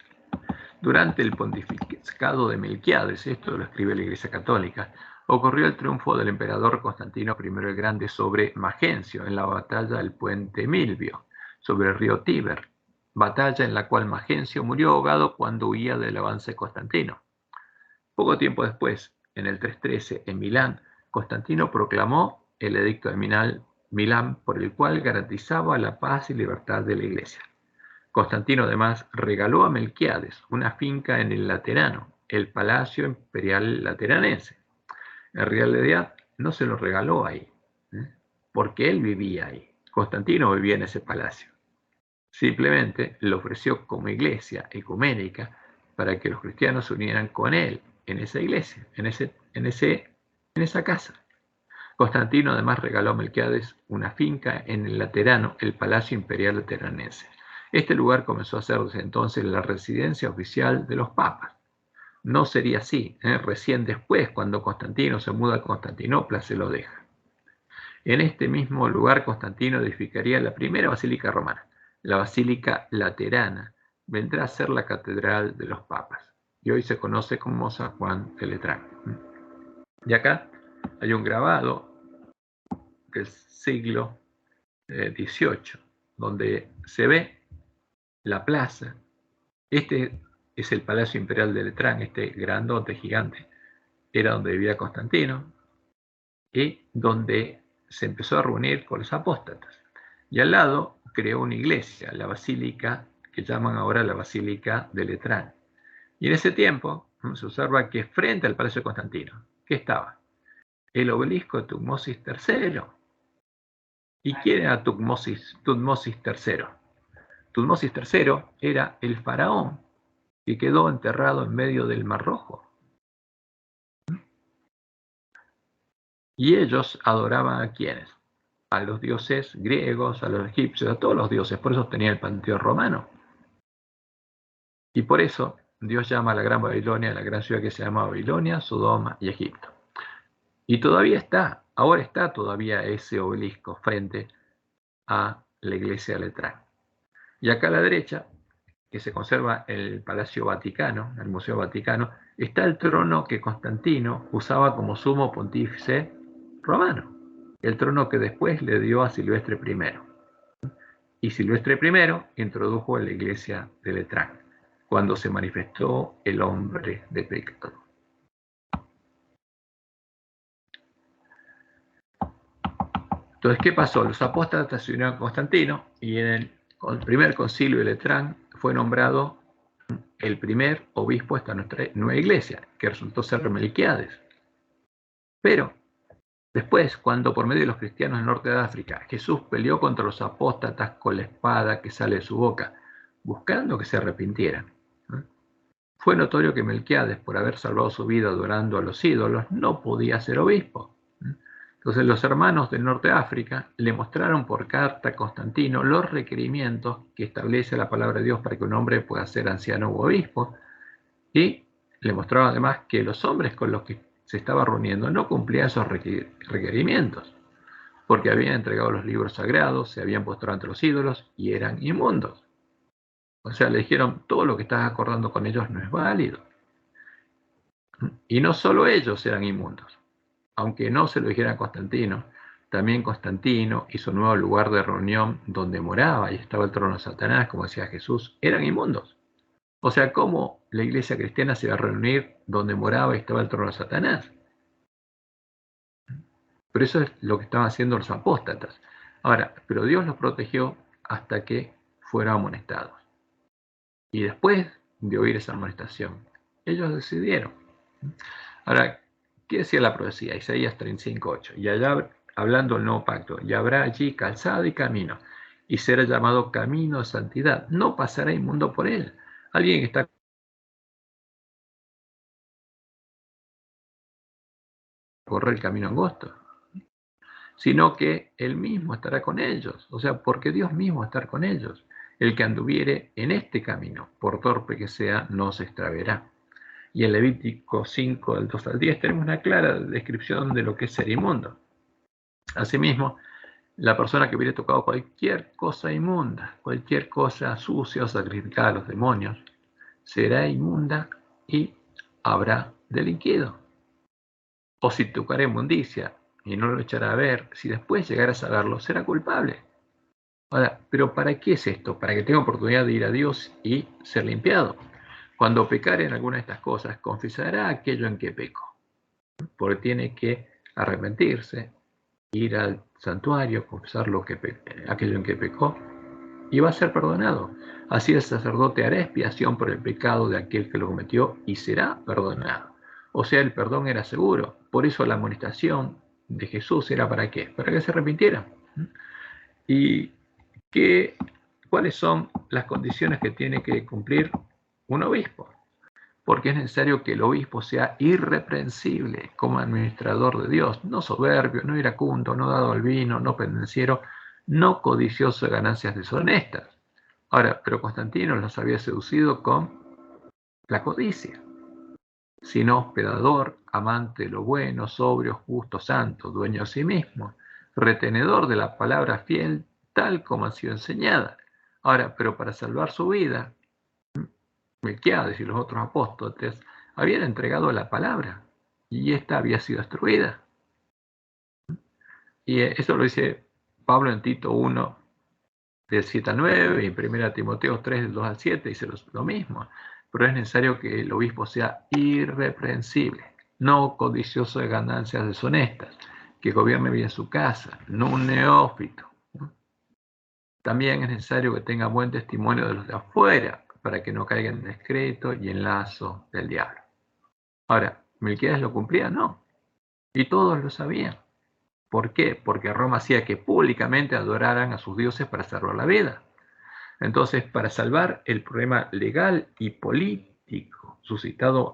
Durante el pontificado de Melquiades, esto lo escribe la Iglesia Católica, ocurrió el triunfo del emperador Constantino I el Grande sobre Magencio en la batalla del puente Milvio, sobre el río Tíber, batalla en la cual Magencio murió ahogado cuando huía del avance Constantino. Poco tiempo después, en el 313, en Milán, Constantino proclamó el edicto de Milán por el cual garantizaba la paz y libertad de la Iglesia. Constantino además regaló a Melquiades una finca en el Laterano, el Palacio Imperial Lateranense. En realidad no se lo regaló ahí, porque él vivía ahí. Constantino vivía en ese palacio. Simplemente lo ofreció como iglesia ecuménica para que los cristianos se unieran con él en esa iglesia, en esa casa. Constantino además regaló a Melquiades una finca en el Laterano, el Palacio Imperial Lateranense. Este lugar comenzó a ser desde entonces la residencia oficial de los papas. No sería así, recién después, cuando Constantino se muda a Constantinopla, se lo deja. En este mismo lugar Constantino edificaría la primera basílica romana, la Basílica Laterana, vendrá a ser la catedral de los papas, y hoy se conoce como San Juan de Letrán. Y acá hay un grabado del siglo XVIII, donde se ve la plaza. Este es el Palacio Imperial de Letrán, este grandote, gigante. Era donde vivía Constantino y donde se empezó a reunir con los apóstatas. Y al lado creó una iglesia, la basílica que llaman ahora la Basílica de Letrán. Y en ese tiempo se observa que frente al Palacio de Constantino, ¿qué estaba? El obelisco de Tutmosis III. ¿Y quién era Tutmosis III? Tutmosis III era el faraón que quedó enterrado en medio del Mar Rojo. Y ellos adoraban ¿a quiénes? A los dioses griegos, a los egipcios, a todos los dioses. Por eso tenía el panteón romano. Y por eso Dios llama a la Gran Babilonia, a la gran ciudad que se llama Babilonia, Sodoma y Egipto. Y todavía está, ahora está todavía ese obelisco frente a la iglesia de Letrán. Y acá a la derecha, que se conserva en el Palacio Vaticano, el Museo Vaticano, está el trono que Constantino usaba como sumo pontífice romano, el trono que después le dio a Silvestre I. Y Silvestre I introdujo en la iglesia de Letrán, cuando se manifestó el hombre de pecado. Entonces, ¿qué pasó? Los apóstatas se unieron a Constantino y en el primer concilio de Letrán fue nombrado el primer obispo de esta nueva iglesia, que resultó ser Melquiades. Pero después, cuando por medio de los cristianos del norte de África, Jesús peleó contra los apóstatas con la espada que sale de su boca, buscando que se arrepintieran, fue notorio que Melquiades, por haber salvado su vida adorando a los ídolos, no podía ser obispo. Entonces los hermanos del norte de África le mostraron por carta a Constantino los requerimientos que establece la palabra de Dios para que un hombre pueda ser anciano u obispo, y le mostraron además que los hombres con los que se estaba reuniendo no cumplían esos requerimientos, porque habían entregado los libros sagrados, se habían postrado ante los ídolos y eran inmundos. O sea, le dijeron, todo lo que estás acordando con ellos no es válido. Y no solo ellos eran inmundos. Aunque no se lo dijera a Constantino, también Constantino y su nuevo lugar de reunión donde moraba y estaba el trono de Satanás, como decía Jesús, eran inmundos. O sea, ¿cómo la iglesia cristiana se iba a reunir donde moraba y estaba el trono de Satanás? Pero eso es lo que estaban haciendo los apóstatas. Ahora, pero Dios los protegió hasta que fueron amonestados. Y después de oír esa amonestación, Ellos decidieron. Ahora, ¿qué decía la profecía? Isaías 35:8. Y allá, hablando del nuevo pacto, y habrá allí calzada y camino, y será llamado camino de santidad. No pasará inmundo por él. Alguien está correr el camino angosto, sino que Él mismo estará con ellos. O sea, porque Dios mismo estará con ellos. El que anduviere en este camino, por torpe que sea, no se extraviará. Y en Levítico 5, del 2 al 10, tenemos una clara descripción de lo que es ser inmundo. Asimismo, la persona que hubiera tocado cualquier cosa inmunda, cualquier cosa sucia o sacrificada a los demonios, será inmunda y habrá delinquido. O si tocará inmundicia y no lo echará a ver, si después llegara a saberlo, será culpable. Ahora, ¿pero para qué es esto? Para que tenga oportunidad de ir a Dios y ser limpiado. Cuando pecare en alguna de estas cosas, confesará aquello en que pecó, porque tiene que arrepentirse, ir al santuario, confesar aquello en que pecó, y va a ser perdonado. Así el sacerdote hará expiación por el pecado de aquel que lo cometió y será perdonado. O sea, el perdón era seguro. Por eso la amonestación de Jesús era ¿para qué? Para que se arrepintieran. ¿Y cuáles son las condiciones que tiene que cumplir un obispo? Porque es necesario que el obispo sea irreprensible como administrador de Dios, no soberbio, no iracundo, no dado al vino, no pendenciero, no codicioso de ganancias deshonestas. Ahora, pero Constantino los había seducido con la codicia, sino hospedador, amante de lo bueno, sobrio, justo, santo, dueño de sí mismo, retenedor de la palabra fiel, tal como ha sido enseñada. Ahora, pero para salvar su vida, Melquiades y los otros apóstoles habían entregado la palabra y esta había sido destruida. Y eso lo dice Pablo en Tito 1, del 7 al 9, y en 1 Timoteo 3, del 2 al 7, dice lo mismo. Pero es necesario que el obispo sea irreprensible, no codicioso de ganancias deshonestas, que gobierne bien su casa, no un neófito. También es necesario que tenga buen testimonio de los de afuera, para que no caiga en descreto y en lazo del diablo. Ahora, ¿Melquiades lo cumplía? No. Y todos lo sabían. ¿Por qué? Porque Roma hacía que públicamente adoraran a sus dioses para salvar la vida. Entonces, para salvar el problema legal y político suscitado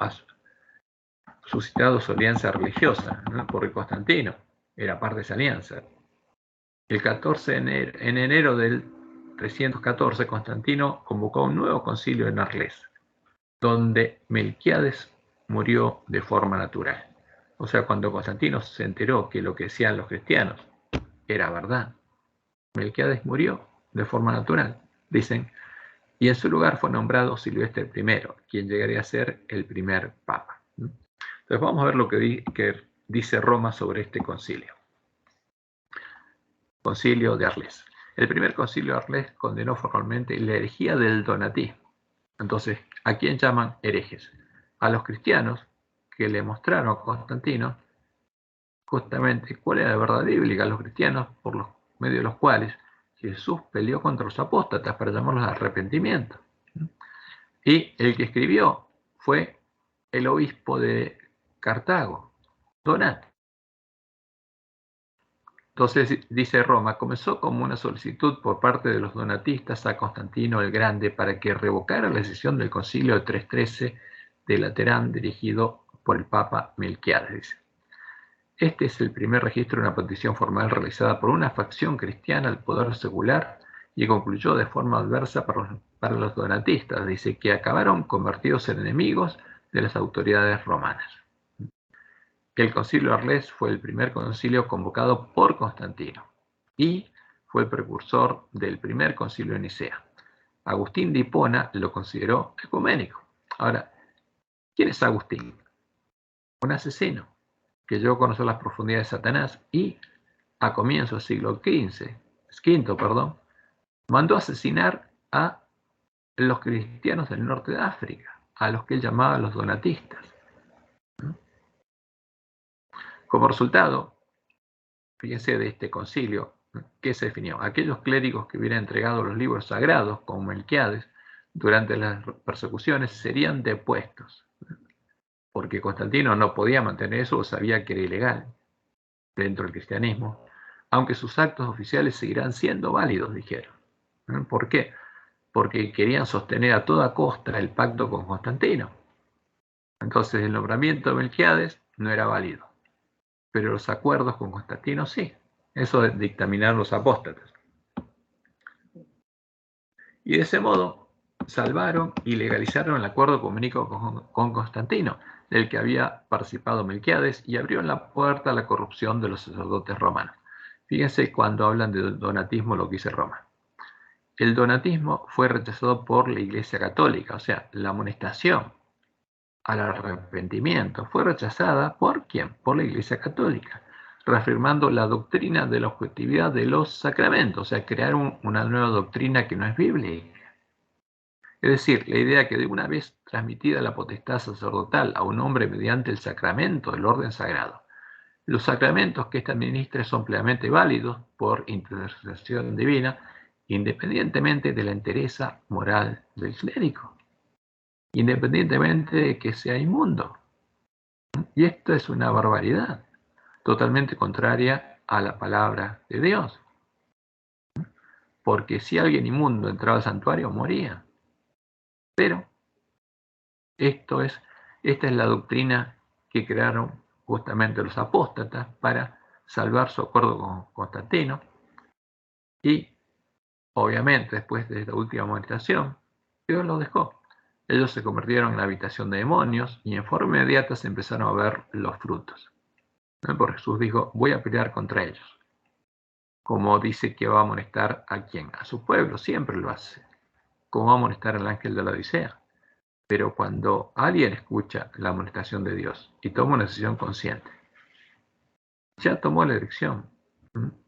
su alianza religiosa, ¿no? Porque Constantino era parte de esa alianza. El 14 en enero del 314, Constantino convocó un nuevo concilio en Arles, donde Melquiades murió de forma natural. O sea, cuando Constantino se enteró que lo que decían los cristianos era verdad, Melquiades murió de forma natural, dicen, y en su lugar fue nombrado Silvestre I, quien llegaría a ser el primer papa. Entonces vamos a ver lo que dice Roma sobre este concilio. Concilio de Arles. El primer concilio de Arles condenó formalmente la herejía del donatismo. Entonces, ¿a quién llaman herejes? A los cristianos que le mostraron a Constantino justamente cuál era la verdad bíblica, a los cristianos por los medios de los cuales Jesús peleó contra los apóstatas para llamarlos al arrepentimiento. Y el que escribió fue el obispo de Cartago, Donato. Entonces, dice Roma, comenzó como una solicitud por parte de los donatistas a Constantino el Grande para que revocara la decisión del concilio de 313 de Laterán dirigido por el Papa Melquiades. Este es el primer registro de una petición formal realizada por una facción cristiana al poder secular y concluyó de forma adversa para los donatistas. Dice que acabaron convertidos en enemigos de las autoridades romanas. El concilio de Arles fue el primer concilio convocado por Constantino y fue el precursor del primer concilio de Nicea. Agustín de Hipona lo consideró ecuménico. Ahora, ¿quién es Agustín? Un asesino que llegó a conocer las profundidades de Satanás y a comienzos del siglo V, mandó asesinar a los cristianos del norte de África, a los que él llamaba los donatistas. Como resultado, fíjense de este concilio, ¿qué se definió? Aquellos clérigos que hubieran entregado los libros sagrados, como Melquiades, durante las persecuciones, serían depuestos. porque Constantino no podía mantener eso o sabía que era ilegal dentro del cristianismo, aunque sus actos oficiales seguirán siendo válidos, dijeron. ¿Por qué? Porque querían sostener a toda costa el pacto con Constantino. Entonces el nombramiento de Melquiades no era válido, pero los acuerdos con Constantino sí. Eso dictaminaron los apóstatas. Y de ese modo salvaron y legalizaron el acuerdo ecuménico con Constantino, del que había participado Melquiades, y abrieron la puerta a la corrupción de los sacerdotes romanos. Fíjense cuando hablan de donatismo lo que dice Roma. El donatismo fue rechazado por la Iglesia Católica, o sea, la amonestación al arrepentimiento fue rechazada ¿por quién? Por la Iglesia Católica, reafirmando la doctrina de la objetividad de los sacramentos, o sea, crear una nueva doctrina que no es bíblica. Es decir, la idea que de una vez transmitida la potestad sacerdotal a un hombre mediante el sacramento del orden sagrado, los sacramentos que éste administre son plenamente válidos por intercesión divina, independientemente de la entereza moral del clérigo, independientemente de que sea inmundo. Y esto es una barbaridad, totalmente contraria a la palabra de Dios. Porque si alguien inmundo entraba al santuario, moría. Pero esta es la doctrina que crearon justamente los apóstatas para salvar su acuerdo con Constantino. Y obviamente después de esta última amonestación, Dios los dejó. Ellos se convirtieron en la habitación de demonios y en forma inmediata se empezaron a ver los frutos. Porque Jesús dijo, voy a pelear contra ellos. Como dice que va a amonestar a quién, a su pueblo, siempre lo hace. Como va a amonestar al ángel de la Odisea. Pero cuando alguien escucha la amonestación de Dios y toma una decisión consciente, ya tomó la elección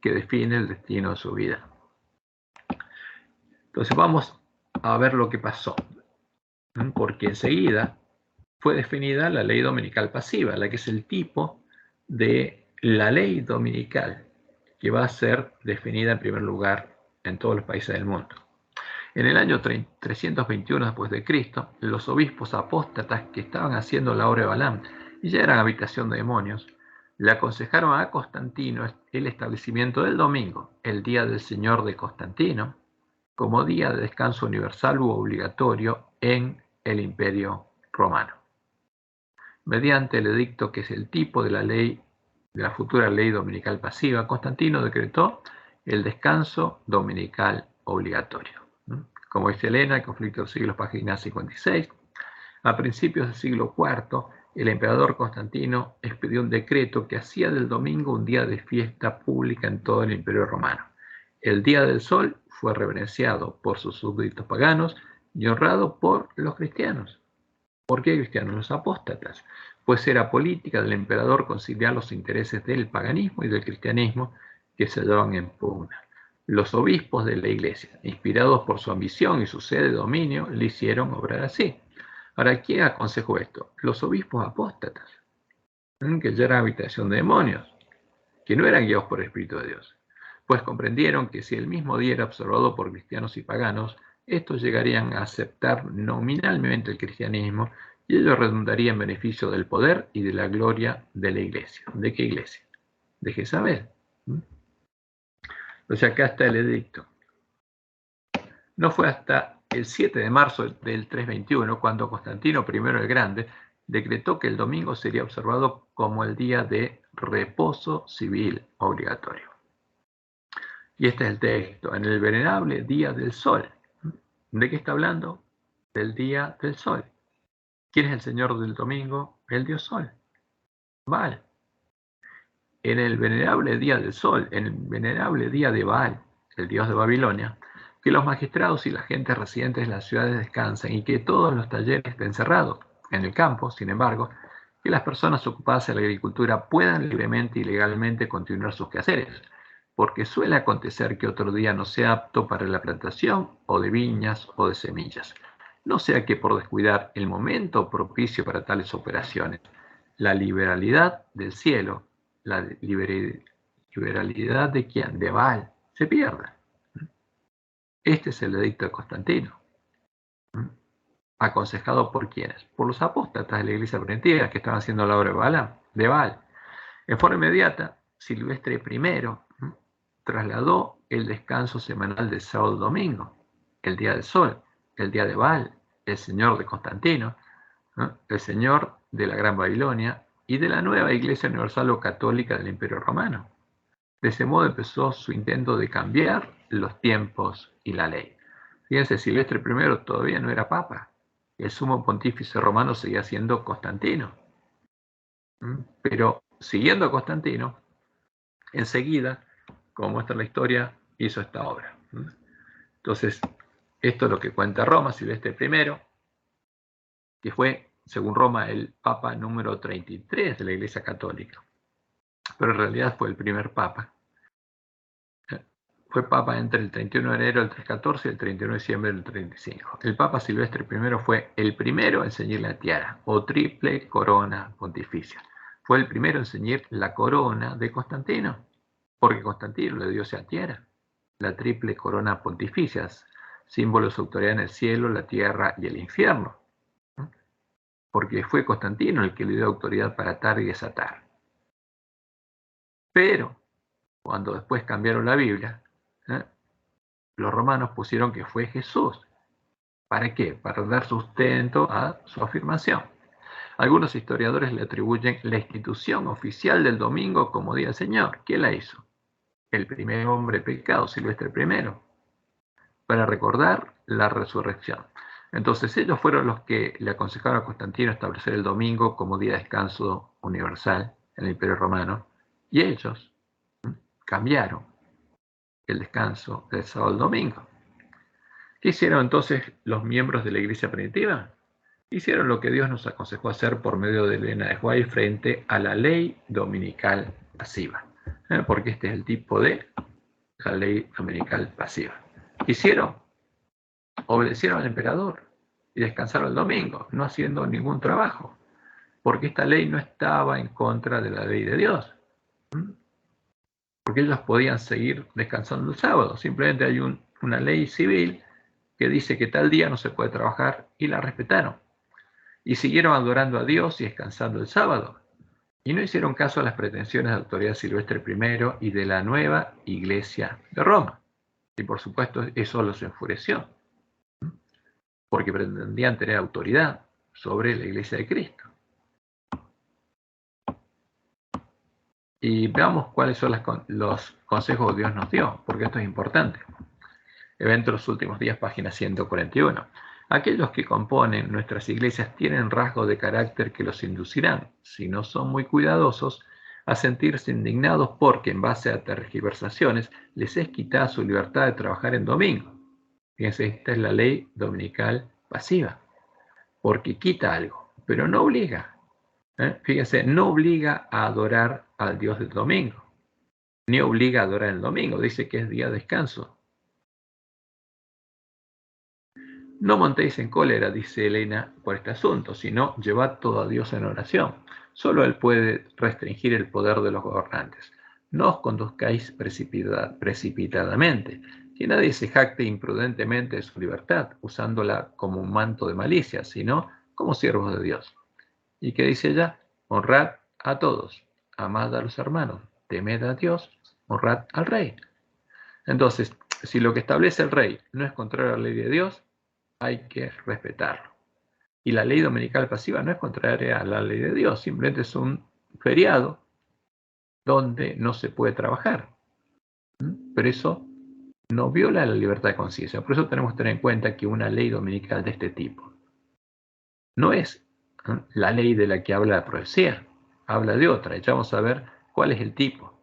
que define el destino de su vida. Entonces vamos a ver lo que pasó, porque enseguida fue definida la ley dominical pasiva, la que es el tipo de la ley dominical que va a ser definida en primer lugar en todos los países del mundo. En el año 321 después de Cristo, los obispos apóstatas que estaban haciendo la obra de Balaam y ya eran habitación de demonios, le aconsejaron a Constantino el establecimiento del domingo, el día del Señor de Constantino, como día de descanso universal u obligatorio en el Imperio Romano. Mediante el edicto que es el tipo de la ley, de la futura ley dominical pasiva, Constantino decretó el descanso dominical obligatorio. Como dice Elena, el conflicto de los siglos, página 56, a principios del siglo IV, el emperador Constantino expidió un decreto que hacía del domingo un día de fiesta pública en todo el Imperio Romano. El Día del Sol fue reverenciado por sus súbditos paganos y honrado por los cristianos. ¿Por qué cristianos? Los apóstatas. Pues era política del emperador conciliar los intereses del paganismo y del cristianismo que se hallaban en pugna. Los obispos de la iglesia, inspirados por su ambición y su sed de dominio, le hicieron obrar así. Ahora, ¿quién aconsejó esto? Los obispos apóstatas, que ya eran habitación de demonios, que no eran guiados por el Espíritu de Dios, pues comprendieron que si el mismo día era observado por cristianos y paganos, estos llegarían a aceptar nominalmente el cristianismo y ello redundaría en beneficio del poder y de la gloria de la iglesia. ¿De qué iglesia? De Jezabel. Entonces acá está el edicto. No fue hasta el 7 de marzo del 321 cuando Constantino I el Grande decretó que el domingo sería observado como el día de reposo civil obligatorio. Y este es el texto, en el venerable día del sol. ¿De qué está hablando? Del día del sol. ¿Quién es el señor del domingo? El dios sol. Baal. En el venerable día del sol, en el venerable día de Baal, el dios de Babilonia, que los magistrados y la gente residentes de las ciudades descansen y que todos los talleres estén cerrados. En el campo, sin embargo, que las personas ocupadas en la agricultura puedan libremente y legalmente continuar sus quehaceres, porque suele acontecer que otro día no sea apto para la plantación o de viñas o de semillas. No sea que por descuidar el momento propicio para tales operaciones, la liberalidad del cielo, la liberalidad de quién, de Baal, se pierda. Este es el edicto de Constantino. aconsejado por quienes, por los apóstatas de la iglesia primitiva que estaban haciendo la obra de Baal. En forma inmediata, Silvestre I trasladó el descanso semanal del sábado y domingo, el día del sol, el día de Baal, el señor de Constantino, el señor de la Gran Babilonia y de la nueva Iglesia Universal o Católica del Imperio Romano. De ese modo empezó su intento de cambiar los tiempos y la ley. Fíjense, Silvestre I todavía no era papa. El sumo pontífice romano seguía siendo Constantino. Pero siguiendo a Constantino, enseguida, como muestra la historia, hizo esta obra. Entonces, esto es lo que cuenta Roma, Silvestre I, que fue, según Roma, el papa número 33 de la Iglesia Católica. Pero en realidad fue el primer papa. Fue papa entre el 31 de enero del 314 y el 31 de diciembre del 35. El papa Silvestre I fue el primero en ceñir la tiara, o triple corona pontificia. Fue el primero en ceñir la corona de Constantino, porque Constantino le dio esa tiara, la triple corona pontificia, símbolo de su autoridad en el cielo, la tierra y el infierno. Porque fue Constantino el que le dio autoridad para atar y desatar. Pero, cuando después cambiaron la Biblia, los romanos pusieron que fue Jesús. ¿Para qué? Para dar sustento a su afirmación. Algunos historiadores le atribuyen la institución oficial del domingo como Día del Señor. ¿Quién la hizo? El primer hombre pecado, Silvestre I, para recordar la resurrección. Entonces ellos fueron los que le aconsejaron a Constantino establecer el domingo como día de descanso universal en el Imperio Romano, y ellos cambiaron el descanso del sábado al domingo. ¿Qué hicieron entonces los miembros de la iglesia primitiva? Hicieron lo que Dios nos aconsejó hacer por medio de Elena de White frente a la ley dominical pasiva. Porque este es el tipo de la ley dominical pasiva. Hicieron, obedecieron al emperador y descansaron el domingo, no haciendo ningún trabajo, porque esta ley no estaba en contra de la ley de Dios. Porque ellos podían seguir descansando el sábado. Simplemente hay una ley civil que dice que tal día no se puede trabajar y la respetaron. Y siguieron adorando a Dios y descansando el sábado. Y no hicieron caso a las pretensiones de la autoridad Silvestre I y de la nueva Iglesia de Roma. Y por supuesto eso los enfureció, porque pretendían tener autoridad sobre la Iglesia de Cristo. Y veamos cuáles son los consejos que Dios nos dio, porque esto es importante. Evento de los últimos días, página 141. Aquellos que componen nuestras iglesias tienen rasgos de carácter que los inducirán, si no son muy cuidadosos, a sentirse indignados porque, en base a tergiversaciones, les es quitada su libertad de trabajar en domingo. Fíjense, esta es la ley dominical pasiva, porque quita algo, pero no obliga. Fíjense, no obliga a adorar al Dios del domingo, ni obliga a adorar el domingo, dice que es día de descanso. No montéis en cólera, dice Elena, por este asunto, sino llevad todo a Dios en oración. Solo Él puede restringir el poder de los gobernantes. No os conduzcáis precipitadamente, que nadie se jacte imprudentemente de su libertad, usándola como un manto de malicia, sino como siervos de Dios. ¿Y qué dice ella? Honrad a todos, amad a los hermanos, temed a Dios, honrad al rey. Entonces, si lo que establece el rey no es contrario a la ley de Dios, hay que respetarlo. Y la ley dominical pasiva no es contraria a la ley de Dios, simplemente es un feriado donde no se puede trabajar. Pero eso no viola la libertad de conciencia. Por eso tenemos que tener en cuenta que una ley dominical de este tipo no es la ley de la que habla la profecía, habla de otra. Y ya vamos a ver cuál es el tipo.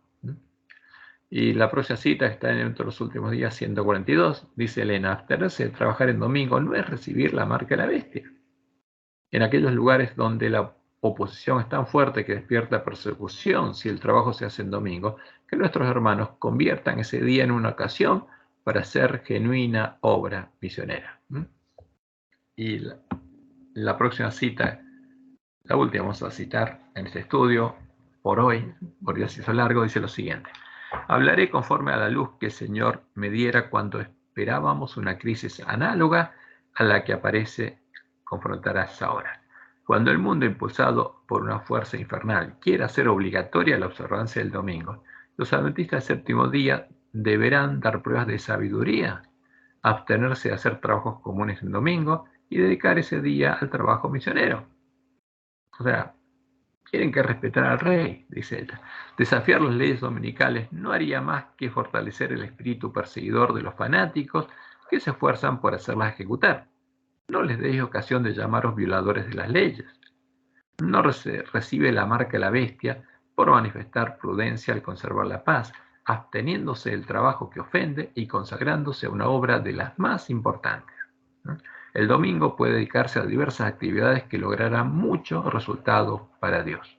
Y la próxima cita está en los últimos días 142, dice Elena, abstenerse de trabajar en domingo no es recibir la marca de la bestia. En aquellos lugares donde la oposición es tan fuerte que despierta persecución si el trabajo se hace en domingo, que nuestros hermanos conviertan ese día en una ocasión para hacer genuina obra misionera. Y la próxima cita, la última vamos a citar en este estudio, por hoy, porque ya se hizo largo, dice lo siguiente. Hablaré conforme a la luz que el Señor me diera cuando esperábamos una crisis análoga a la que aparece confrontarás ahora. Cuando el mundo, impulsado por una fuerza infernal, quiera hacer obligatoria la observancia del domingo, los adventistas del séptimo día deberán dar pruebas de sabiduría, abstenerse de hacer trabajos comunes en domingo y dedicar ese día al trabajo misionero. O sea, quieren que respetar al rey, dice ella. Desafiar las leyes dominicales no haría más que fortalecer el espíritu perseguidor de los fanáticos que se esfuerzan por hacerlas ejecutar. No les deis ocasión de llamaros violadores de las leyes. No recibe la marca de la bestia por manifestar prudencia al conservar la paz, absteniéndose del trabajo que ofende y consagrándose a una obra de las más importantes. El domingo puede dedicarse a diversas actividades que lograrán muchos resultados para Dios.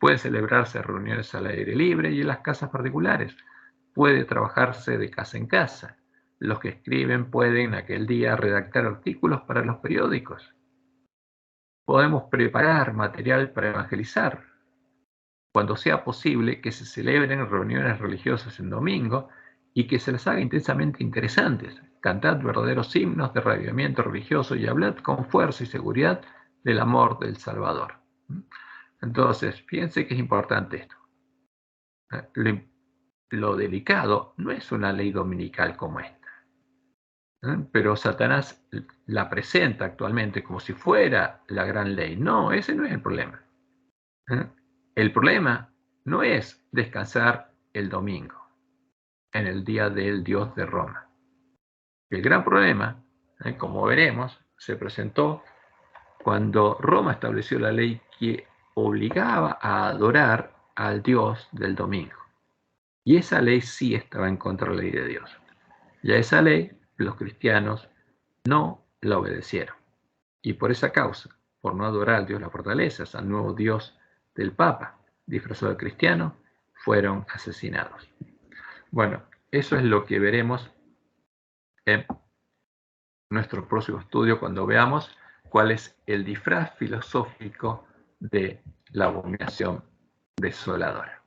Puede celebrarse reuniones al aire libre y en las casas particulares. Puede trabajarse de casa en casa. Los que escriben pueden aquel día redactar artículos para los periódicos. Podemos preparar material para evangelizar. Cuando sea posible, que se celebren reuniones religiosas en domingo y que se las haga intensamente interesantes. Cantad verdaderos himnos de revivimiento religioso y hablad con fuerza y seguridad del amor del Salvador. Entonces, fíjense que es importante esto. Lo delicado no es una ley dominical como esta. Pero Satanás la presenta actualmente como si fuera la gran ley. No, ese no es el problema. El problema no es descansar el domingo, en el día del Dios de Roma. El gran problema, como veremos, se presentó cuando Roma estableció la ley que obligaba a adorar al Dios del domingo. Y esa ley sí estaba en contra de la ley de Dios. Y a esa ley los cristianos no la obedecieron. Y por esa causa, por no adorar al Dios de las fortalezas, al nuevo Dios del Papa, disfrazado de cristiano, fueron asesinados. Bueno, eso es lo que veremos en nuestro próximo estudio cuando veamos cuál es el disfraz filosófico de la abominación desoladora.